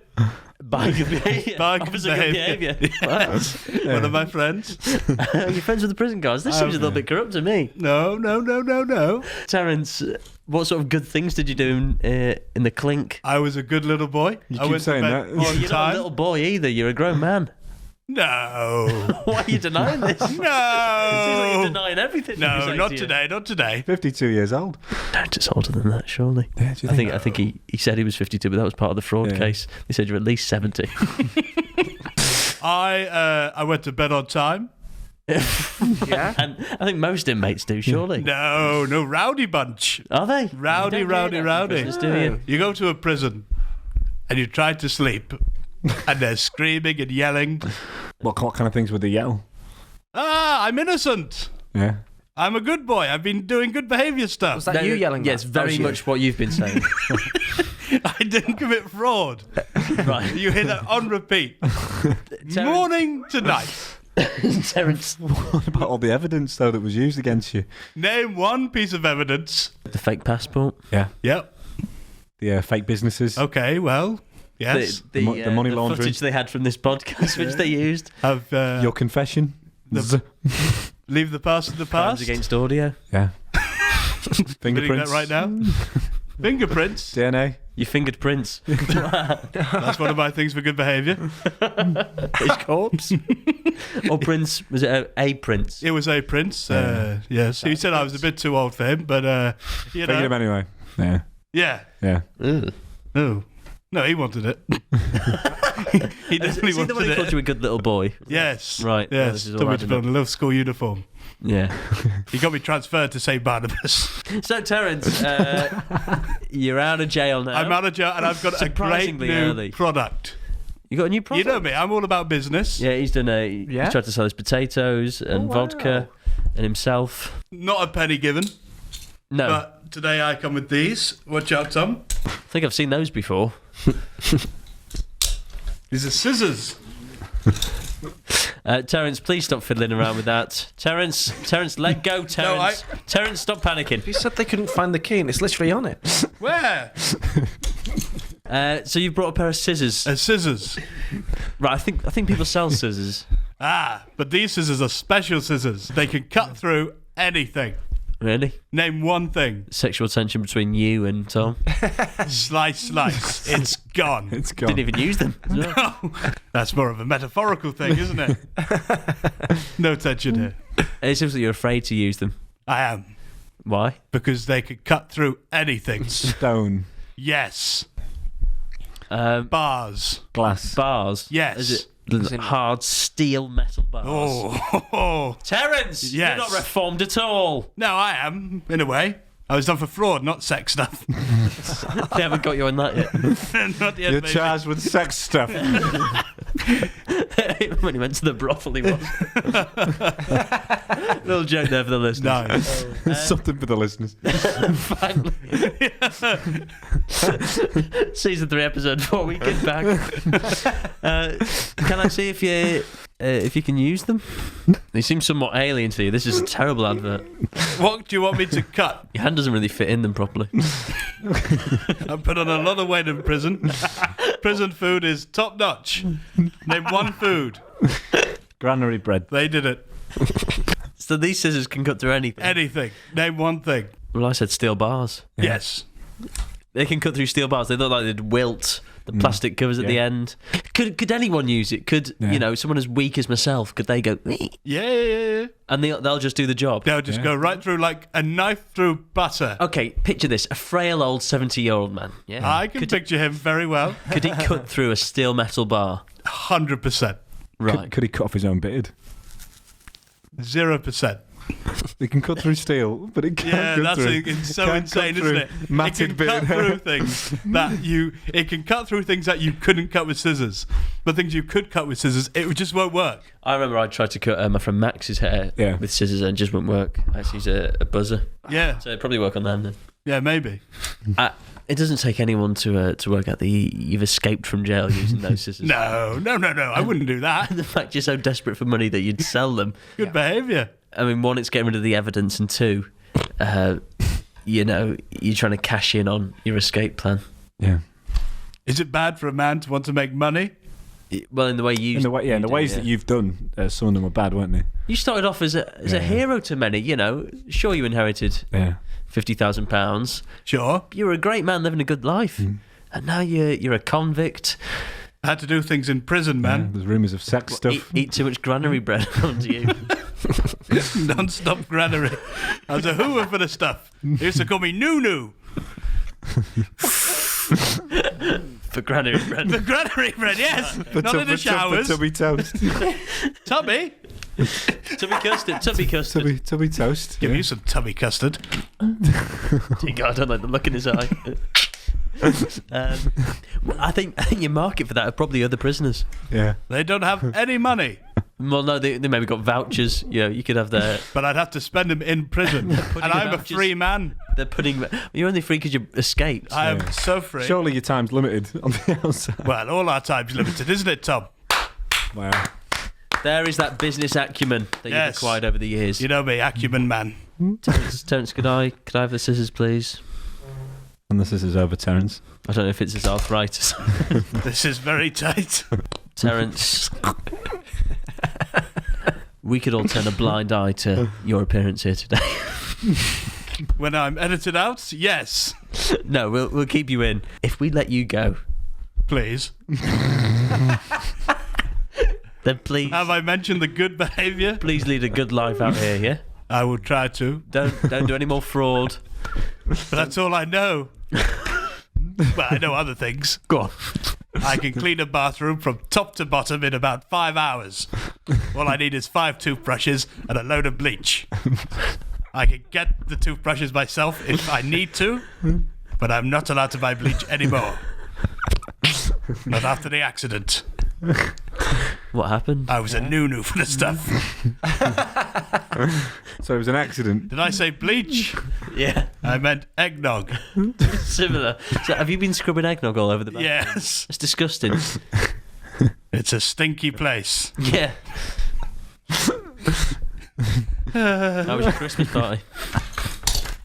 By good behaviour. By good Officer good behaviour. behaviour. One of my friends. You're friends with the prison guards. This seems a little bit corrupt to me. No. Terence, what sort of good things did you do in the clink? I was a good little boy. You I keep went to saying bed that. on You're not a time. little boy either. You're a grown man. No. Why are you denying this? Seems like you're No. denying everything. No, Saying not to you. today, not today. 52 years old. No, it's older than that, surely. Yeah, do you I think he said he was 52, but that was part of the fraud Yeah. case. They said you're at least 70. I went to bed on time. Yeah? And I think most inmates do, surely. No, rowdy bunch. Are they? Rowdy, You don't hear that from prisoners, do you? You go to a prison and you try to sleep and they're screaming and yelling. What kind of things would they yell? Ah, I'm innocent. Yeah. I'm a good boy. I've been doing good behaviour stuff. Was that you yelling Yes, that? very That was much what you've been saying. I didn't commit fraud. Right. You hear that on repeat. Morning to night. Terence. What about all the evidence, though, that was used against you? Name one piece of evidence. The fake passport. Yeah. Yep. The fake businesses. Okay, well, yes. The money laundering. footage they had from this podcast, which they used. Have Your confession. leave the past in the Crimes past. against audio. Yeah. Reading Fingerprints. that right now. Fingerprints. DNA. You fingered Prince. That's one of my things for good behaviour. His corpse. Or Prince. Was it a Prince? It was a prince. Yes. He said I was a bit too old for him, but you Figured him know. anyway. Yeah. Yeah. Yeah. Ugh. Oh. No, he wanted it. He Is definitely he the one wanted who called it. you a good little boy? Yes. Right. Well, Yes. this is all Told me to adding put up. on a little school uniform. Yeah. He got me transferred to St. Barnabas. So, Terence, you're out of jail now. I'm out of jail and I've got a great Surprisingly new early. product. You got a new product? You know me, I'm all about business. Yeah, he's done Yeah? He's tried to sell his potatoes and wow. vodka and himself. Not a penny given. No, But today I come with these. Watch out, Tom. I think I've seen those before. These are scissors. Terence, please stop fiddling around with that. Terence, let go, Terence. Terence, stop panicking. You said they couldn't find the key and it's literally on it. Where? So you've brought a pair of scissors. Scissors. Right, I think people sell scissors. Ah, but these scissors are special scissors. They can cut through anything. Really? Name one thing. Sexual tension between you and Tom. Slice. It's gone. It's gone. Didn't even use them. No, that's more of a metaphorical thing, isn't it? No tension here. It seems like you're afraid to use them. I am. Why? Because they could cut through anything. Stone. Yes. Um, Bars. Glass. bars. Yes. Is it hard steel metal bars? Oh. Terence, Yes. you're not reformed at all. No, I am, in a way. I was done for fraud, not sex stuff. They haven't got you on that yet. Not yet, You're maybe. charged with sex stuff. When he went to the brothel, he was. Little joke there for the listeners. No. Something for the listeners. Finally. Season 3, episode 4, we get back. Can I see if you can use them? They seem somewhat alien to you. This is a terrible advert. What do you want me to cut? Your hand doesn't really fit in them properly. I put on a lot of weight in prison. Prison food is top notch. Name one food. Granary bread. They did it. So these scissors can cut through anything. Anything. Name one thing. Well, I said steel bars. Yes. They can cut through steel bars. They look like they'd wilt. The plastic covers at the end. Could anyone use it? Could someone as weak as myself? Could they go? Yeah. And they'll just do the job. They'll just go right through like a knife through butter. Okay, picture this: a frail old 70-year-old man. Yeah, I can picture him very well. Could he cut through a steel metal bar? 100%. Right. Could he cut off his own beard? 0%. He can cut through steel, but it can't cut through. It's so insane, isn't it? Matted It can cut through things it can cut through things that you couldn't cut with scissors. But things you could cut with scissors, it just won't work. I remember I tried to cut my friend Max's hair with scissors and it just wouldn't work. I actually use a buzzer. Yeah. So it'd probably work on them then. Yeah, maybe. It doesn't take anyone to work out that you've escaped from jail using those scissors. No. I wouldn't do that. And the fact you're so desperate for money that you'd sell them. Good behaviour. I mean, one, it's getting rid of the evidence, and two, you're trying to cash in on your escape plan. Yeah. Is it bad for a man to want to make money? Well, in the way you... In the ways that you've done, some of them were bad, weren't they? You started off as a hero to many, Sure, you inherited £50,000. Sure. You were a great man living a good life. And now you're a convict. I had to do things in prison, man. Yeah, there's rumours of sex stuff. Eat too much granary bread onto you. Non-stop granary. I was a hoover for the stuff. They used to call me Nunu. For granary bread. For granary bread, yes. Not in the showers. For tubby toast. Tubby? Tubby custard. Tubby toast. Give you some tubby custard. Dear God, I don't like the look in his eye. I think you market for that are probably other prisoners. Yeah. They don't have any money. Well, no, they maybe got vouchers. You could have their... But I'd have to spend them in prison. And I'm a free man. They're putting... You're only free because you escaped. I am so free. Surely your time's limited on the outside. Well, all our time's limited, isn't it, Tom? Wow. There is that business acumen that you've acquired over the years. You know me, acumen man. Terence, could I have the scissors, please? And the scissors over, Terence. I don't know if it's his arthritis. This is very tight. Terence, we could all turn a blind eye to your appearance here today. When I'm edited out, yes. No, we'll keep you in. If we let you go, please. Then please. Have I mentioned the good behaviour? Please lead a good life out here, yeah? I will try to. Don't do any more fraud. But that's all I know. Well, I know other things. Go on. I can clean a bathroom from top to bottom in about 5 hours. All I need is 5 toothbrushes and a load of bleach. I can get the toothbrushes myself if I need to, but I'm not allowed to buy bleach anymore. Not after the accident. What happened? I was a Nunu for the stuff. So it was an accident. Did I say bleach? Yeah. I meant eggnog. Similar. So have you been scrubbing eggnog all over the bathroom? Yes. It's disgusting. It's a stinky place. Yeah. How was your Christmas party?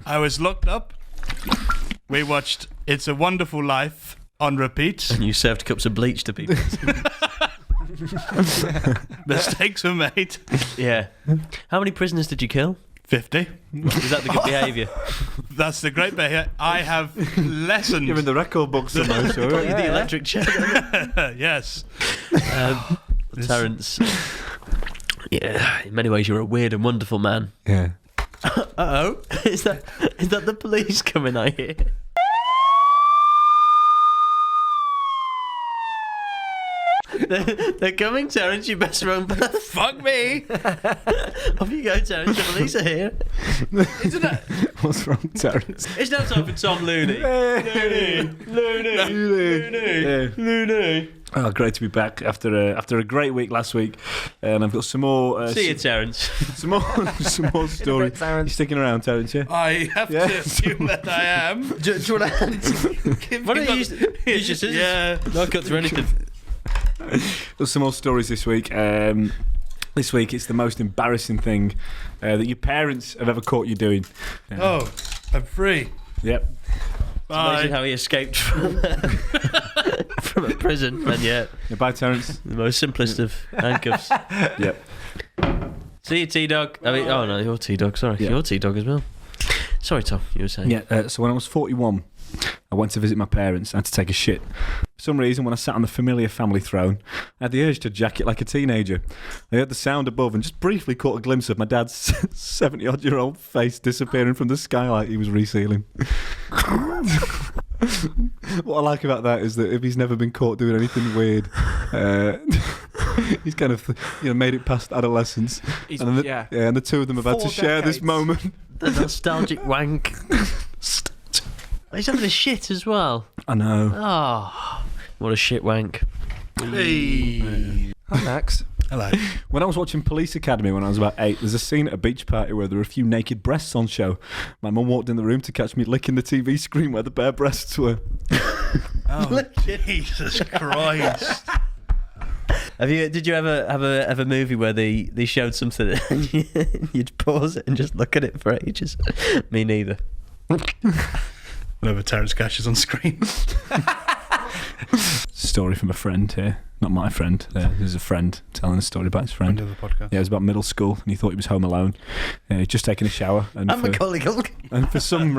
I was locked up. We watched It's a Wonderful Life on repeat. And you served cups of bleach to people. Mistakes were made. Yeah. How many prisoners did you kill? 50. Was that the good behaviour? That's the great behaviour. I have lessened. You're in the record books somewhere, so Got you the electric chair. Yes. Terence. Yeah, in many ways you're a weird and wonderful man. Yeah. Uh-oh. Is that the police coming, I hear? They're coming, Terence. You best run. Fuck me. Off you go, Terence. The police are here. Isn't it? What's wrong, Terence? It's now time for Tom Looney. Looney. Oh, great to be back after a great week last week, and I've got some more. See you, Terence. Some more stories. You're sticking around, Terence? Yeah. I have to assume that I am. Do you want to? Why don't you use your scissors? Yeah. Not cut through anything. There's some more stories this week. This week, it's the most embarrassing thing that your parents have ever caught you doing. Oh, I'm free. Yep. Imagine how he escaped from a prison, and yet Bye, Terence. the most simplest of handcuffs. Yep. See you, T-Dog. I mean, oh no, you're T-Dog. Sorry, Yeah. you're T-Dog as well. Sorry, Tom. You were saying. Yeah. So when I was 41, I went to visit my parents and had to take a shit. For some reason, when I sat on the familiar family throne, I had the urge to jack it like a teenager. I heard the sound above and just briefly caught a glimpse of my dad's 70-odd-year-old face disappearing from the skylight he was resealing. What I like about that is that if he's never been caught doing anything weird, he's kind of made it past adolescence. And the two of them have had to share this moment. The nostalgic wank. He's having a shit as well. I know. Oh, what a shit wank. Hey. Hi, Max. Hello. When I was watching Police Academy when I was about 8, there's a scene at a beach party where there were a few naked breasts on show. My mum walked in the room to catch me licking the TV screen where the bare breasts were. Oh, Jesus Christ. Did you ever have a movie where they showed something and you'd pause it and just look at it for ages? Me neither. Whenever Terence Cash is on screen. Story from a friend here. Not my friend. There's a friend telling a story about his friend. Friend of the podcast. Yeah, it was about middle school, and he thought he was home alone. He'd just taken a shower, and Macaulay Culkin. And for some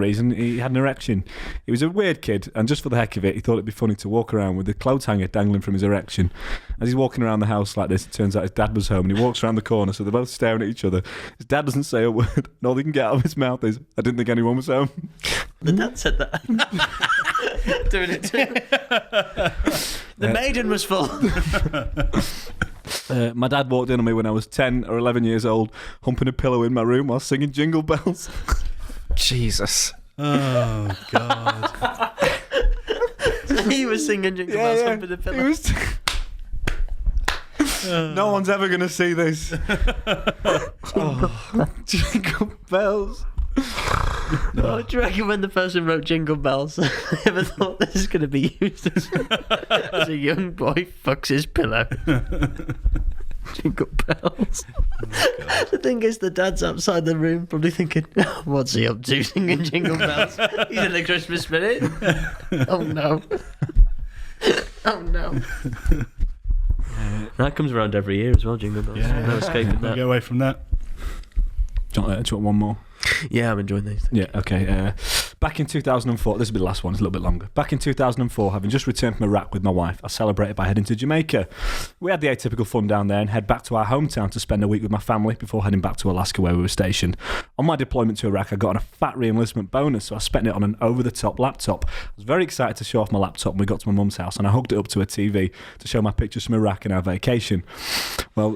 reason, he had an erection. He was a weird kid, and just for the heck of it, he thought it'd be funny to walk around with the clothes hanger dangling from his erection. As he's walking around the house like this, it turns out his dad was home, and he walks around the corner, so they're both staring at each other. His dad doesn't say a word, and all he can get out of his mouth is, "I didn't think anyone was home." The dad said that. Doing it too. The maiden was full. My dad walked in on me when I was 10 or 11 years old, humping a pillow in my room while singing Jingle Bells. Jesus. Oh, God. He was singing Jingle Bells humping a pillow. No one's ever going to see this. Jingle Bells. Oh, do you reckon when the person wrote Jingle Bells, they ever thought this is going to be used as a young boy fucks his pillow? Jingle Bells. Oh, the thing is, the dad's outside the room probably thinking, what's he up to singing Jingle Bells? He's in the Christmas spirit. Oh no. Oh no. That comes around every year as well, Jingle Bells. Yeah, no escaping that. Get away from that. Do you want one more? Yeah, I'm enjoying these. Yeah, okay. Back in 2004, this will be the last one, it's a little bit longer. Back in 2004, having just returned from Iraq with my wife, I celebrated by heading to Jamaica. We had the atypical fun down there and head back to our hometown to spend a week with my family before heading back to Alaska where we were stationed. On my deployment to Iraq, I got a fat re-enlistment bonus, so I spent it on an over-the-top laptop. I was very excited to show off my laptop when we got to my mum's house, and I hugged it up to a TV to show my pictures from Iraq and our vacation. Well,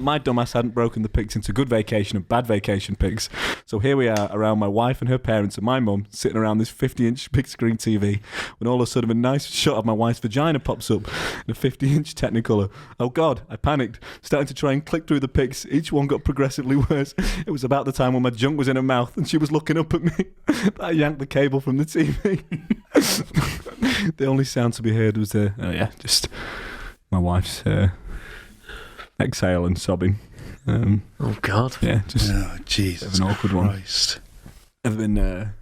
my dumbass hadn't broken the pics into good vacation and bad vacation pics, so here we are around my wife and her parents and my mum sitting around this 50-inch big screen TV when all of a sudden a nice shot of my wife's vagina pops up in a 50-inch Technicolor. Oh God, I panicked, starting to try and click through the pics. Each one got progressively worse. It was about the time when my junk was in her mouth and she was looking up at me. I yanked the cable from the TV. The only sound to be heard was just my wife's exhale and sobbing. Oh God. Yeah, just Jesus an awkward Christ. one. Ever been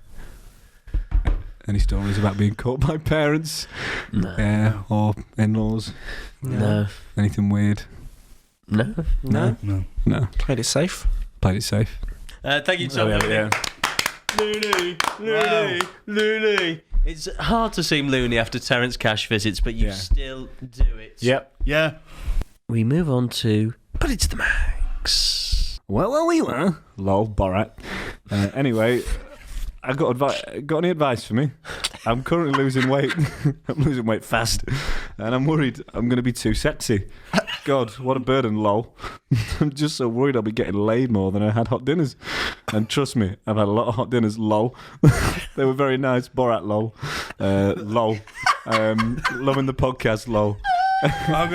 any stories about being caught by parents? No. Or in-laws? No. Anything weird? No. Played it safe. Played it safe. Thank you, Tom. Loony. It's hard to seem loony after Terence Cash visits, but you still do it. Yep. Yeah. We move on to Put It to the Max. Well, we were. Lol, Borat. Anyway, I got any advice for me? I'm currently losing weight. I'm losing weight fast. And I'm worried I'm going to be too sexy. God, what a burden, lol. I'm just so worried I'll be getting laid more than I had hot dinners. And trust me, I've had a lot of hot dinners, lol. They were very nice, Borat, lol. Lol. Loving the podcast, lol. I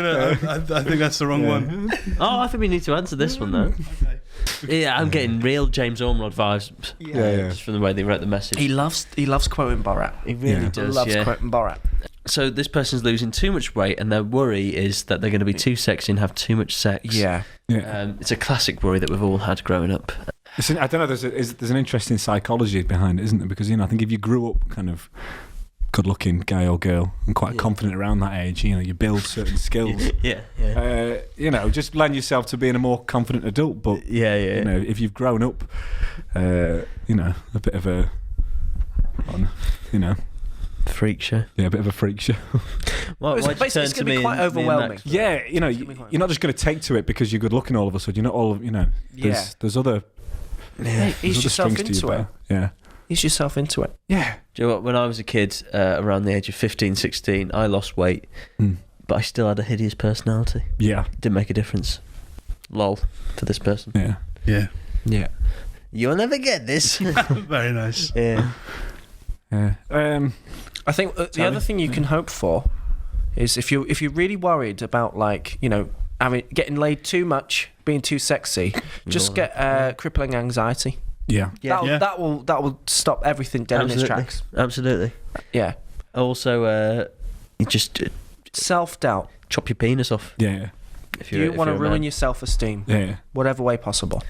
think that's the wrong one. Oh, I think we need to answer this one, though. Okay. Yeah, I'm getting real James Ormrod vibes. Yeah. Just from the way they wrote the message. He loves quoting Borat. He really does. Loves quoting Borat. So this person's losing too much weight, and their worry is that they're going to be too sexy and have too much sex. Yeah. It's a classic worry that we've all had growing up. I don't know. There's an interesting psychology behind it, isn't there? Because I think if you grew up kind of good-looking guy or girl and quite confident around that age, you build certain skills. Just lend yourself to being a more confident adult. But if you've grown up, a bit of a, freak show. Yeah, a bit of a freak show. Why'd you Basically, turn it's to going to me be quite and me and overwhelming. Max? Yeah, you know, you're not just going to take to it because you're good looking all of a sudden. You're not all, you know. There's other. Yeah. Ease there's yourself other strings to into your it. bow. Yeah. Ease yourself into it. Yeah. Do you know what? When I was a kid, around the age of 15, 16, I lost weight, but I still had a hideous personality. Yeah. Didn't make a difference. Lol for this person. Yeah. Yeah. Yeah. You'll never get this. Very nice. Yeah. Yeah. I think the other thing you can hope for is if you're really worried about, like, you know, getting laid too much, being too sexy, just get crippling anxiety. Yeah. That will stop everything dead in its tracks. Absolutely. Yeah. Also, you just Self-doubt. chop your penis off. Yeah. If You want to ruin your self-esteem. Yeah. Whatever way possible.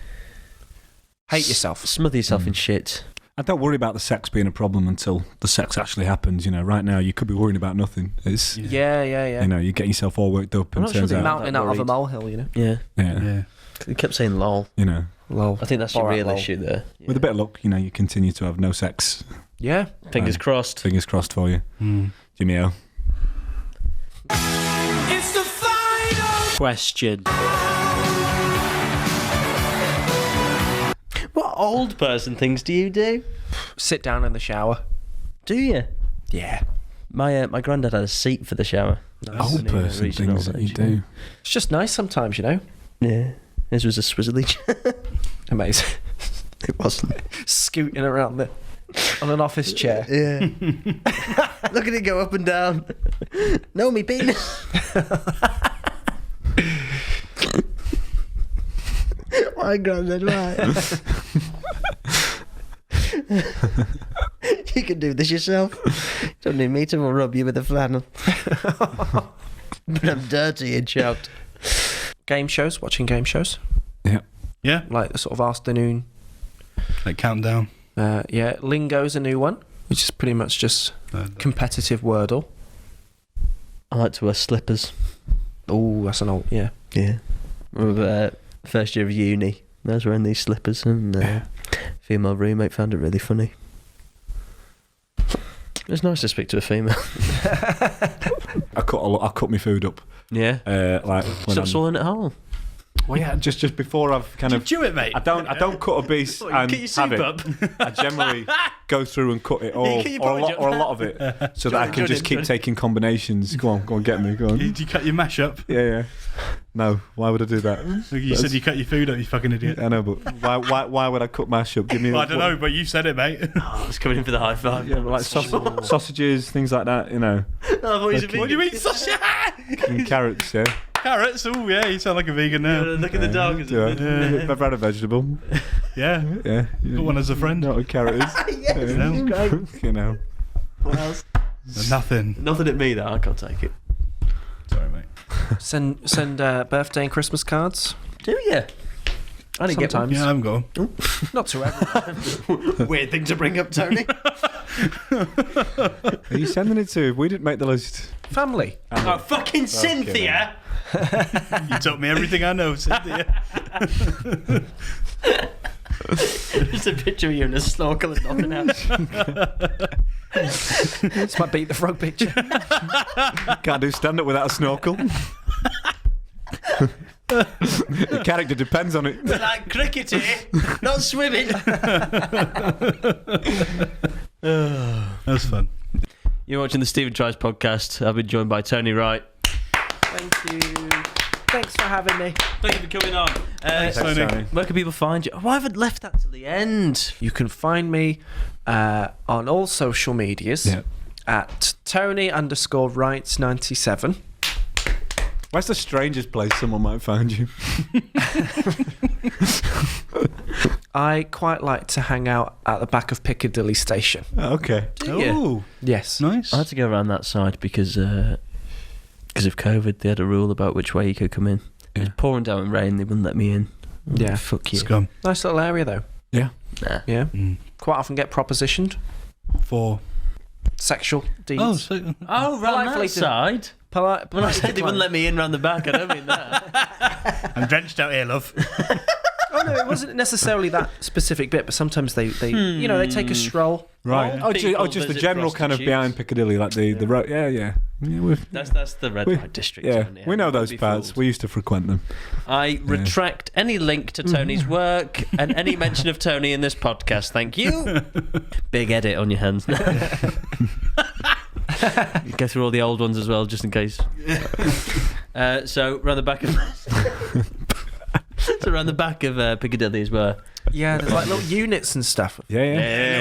Hate yourself. Smother yourself in shit. I don't worry about the sex being a problem until the sex actually happens. You know, right now you could be worrying about nothing. It's Yeah. you know, you're getting yourself all worked up, I'm and not turns sure out, Mountain out of a molehill, you know. Yeah. yeah, He kept saying lol. you know, Lol. I think that's your Alright, real lol. issue there. with a bit of luck, you know, you continue to have no sex. Yeah. Fingers crossed. Fingers crossed for you, Jimmy O. It's the final Question. What old person things do you do? Sit down in the shower. Do you? Yeah. My granddad had a seat for the shower. Old person reaching things old that you age. do. It's just nice sometimes, you know. Yeah. His was a swizzly chair. Amazing. It wasn't. Scooting around there on an office chair. Yeah. Look at it go up and down. No, me penis. My granddad, right? You can do this yourself. Don't need me to rub you with a flannel. But I'm dirty and shout. Game shows, watching game shows. Yeah. Yeah. Like the sort of afternoon. Like Countdown. Yeah, Lingo's a new one, which is pretty much just competitive Wordle. I like to wear slippers. Oh, that's an old, yeah. Yeah. First year of uni, I was wearing these slippers, and female roommate found it really funny. It was nice to speak to a female. I cut my food up. Yeah. Like when Stop swallowing it whole. Well, yeah, just before I've kind of chew it, mate. I don't cut a piece What, and you cut your have soup it. I generally go through and cut it all, cut your or a porridge lot of it, so that I can just keep taking combinations. Go on, get me. Go on. Did you cut your mash up? Yeah. No, why would I do that? You said you cut your food up, you fucking idiot. I know, but why would I cut mash up? Give me. Well, I don't know, but you said it, mate. I was coming in for the high five. Yeah, but like sausages, things like that. You know, What What do you mean, sausage? and carrots. Yeah. Carrots? Oh, yeah, you sound like a vegan now. Look at the dog. Isn't Yeah. it? I've had a vegetable. Yeah. Yeah. Got one as a friend. Not a carrot is. Yes, it's great. You know. What else? Nothing. Nothing at me, though. I can't take it. Sorry, mate. Send birthday and Christmas cards. Do you? I didn't get one. Sometimes. Yeah, I haven't got one. Not to everyone. Weird thing to bring up, Tony. Are you sending it to? We didn't make the list. Family. Oh, fucking Cynthia! You taught me everything I know, Cynthia. Just a picture of you in a snorkel and nothing else. It's my Beat the Frog picture. Can't do stand up without a snorkel. The character depends on it. Like cricket here, not swimming. That's fun. You're watching the Stephen Tries podcast. I've been joined by Tony Wright. Thank you. Thanks for having me. Thank you for coming on. Thanks, Tony. Where can people find you? Why haven't left that to the end? You can find me on all social medias at Tony_Wright97. Where's the strangest place someone might find you? I quite like to hang out at the back of Piccadilly Station. Okay. Oh, Yes. nice. I had to go around that side because of COVID. They had a rule about which way you could come in. It was pouring down in rain. They wouldn't let me in. Yeah. Fuck you. Scum. Nice little area though. Yeah. Nah. Yeah. Quite often get propositioned. For Sexual deeds. Oh, round Politely that side. Polite. When I said they wouldn't let me in round the back, I don't mean that. I'm drenched out here, love. Oh no, it wasn't necessarily that specific bit, but sometimes they take a stroll. Right. All people Just the visit general kind of prostitutes. behind Piccadilly, like the road. Yeah. That's the red light district. Yeah, isn't it? we know Don't those be parts. fooled. We used to frequent them. I retract any link to Tony's work and any mention of Tony in this podcast. Thank you. Big edit on your hands now. Go through all the old ones as well, just in case. So around the back of Piccadilly as well. Yeah, there's like little units and stuff. Yeah.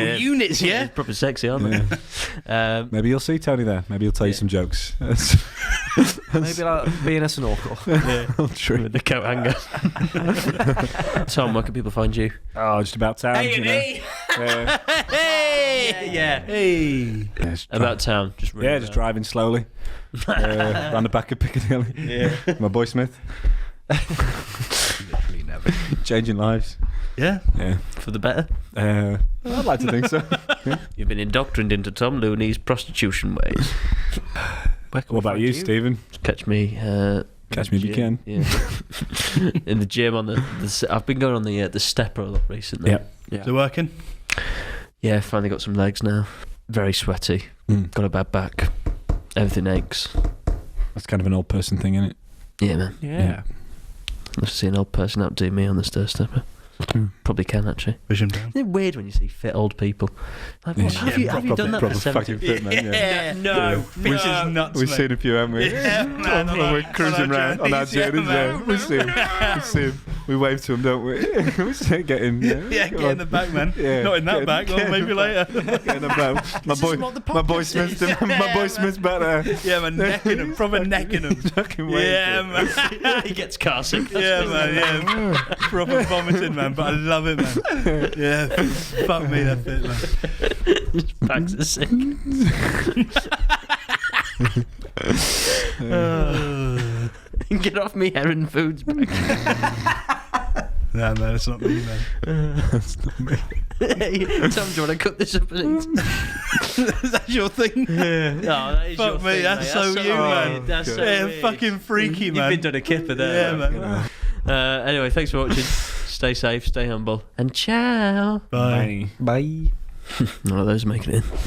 Little units, yeah. Proper sexy, aren't they? Maybe you'll see Tony there. Maybe he'll tell you some jokes. Maybe like being a snorkel. True. With the coat hanger. Tom, where can people find you? Oh, just about town. A&E. Yeah. Hey, yeah. Hey. About town. Just Just driving slowly around the back of Piccadilly. Yeah. My boy Smith. Literally never. Changing lives. Yeah. Yeah. For the better. I'd like to think so. You've been indoctrined into Tom Looney's prostitution ways. What about you, Stephen? Catch me. Catch me if you can. Yeah. In the gym on the I've been going on the stepper a lot recently. Yeah. Is it working? Yeah, finally got some legs now. Very sweaty. Got a bad back. Everything aches. That's kind of an old person thing, isn't it? Yeah, man. Yeah. Let's see an old person outdo me on the stair stepper. Probably can, actually. Vision down. Isn't it weird when you see fit old people? Like, what, have you done that for proper 70? fucking fit, man. Yeah. No. Which is nuts, We've mate. seen a few, haven't we? Yeah, man, when we're cruising around on our journeys, yeah, we see him. We wave to him, don't we? We see him get in. Yeah, get in the back, man. Yeah. Not in that back. Well, maybe later. Get in the back. My boy Smith's back there. Yeah, man, necking him. Proper necking him. Fucking wave Yeah, to him. man. He gets car sick. Yeah, man. Yeah. Proper vomiting, man. But I love it, man. Yeah. Fuck me, that fit, man. Bags are sick. Get off me, Heron Foods. Nah, man, it's not me, man. Hey, Tom, do you want to cut this up and eat? Is that your thing? Yeah. Oh, that is Fuck your me, thing, that's mate. so you, man. That's so Yeah, weird. fucking freaky, man. You've been done a kipper there. Yeah, man. Anyway, thanks for watching. Stay safe, stay humble, and ciao. Bye. Bye. None of those making it in.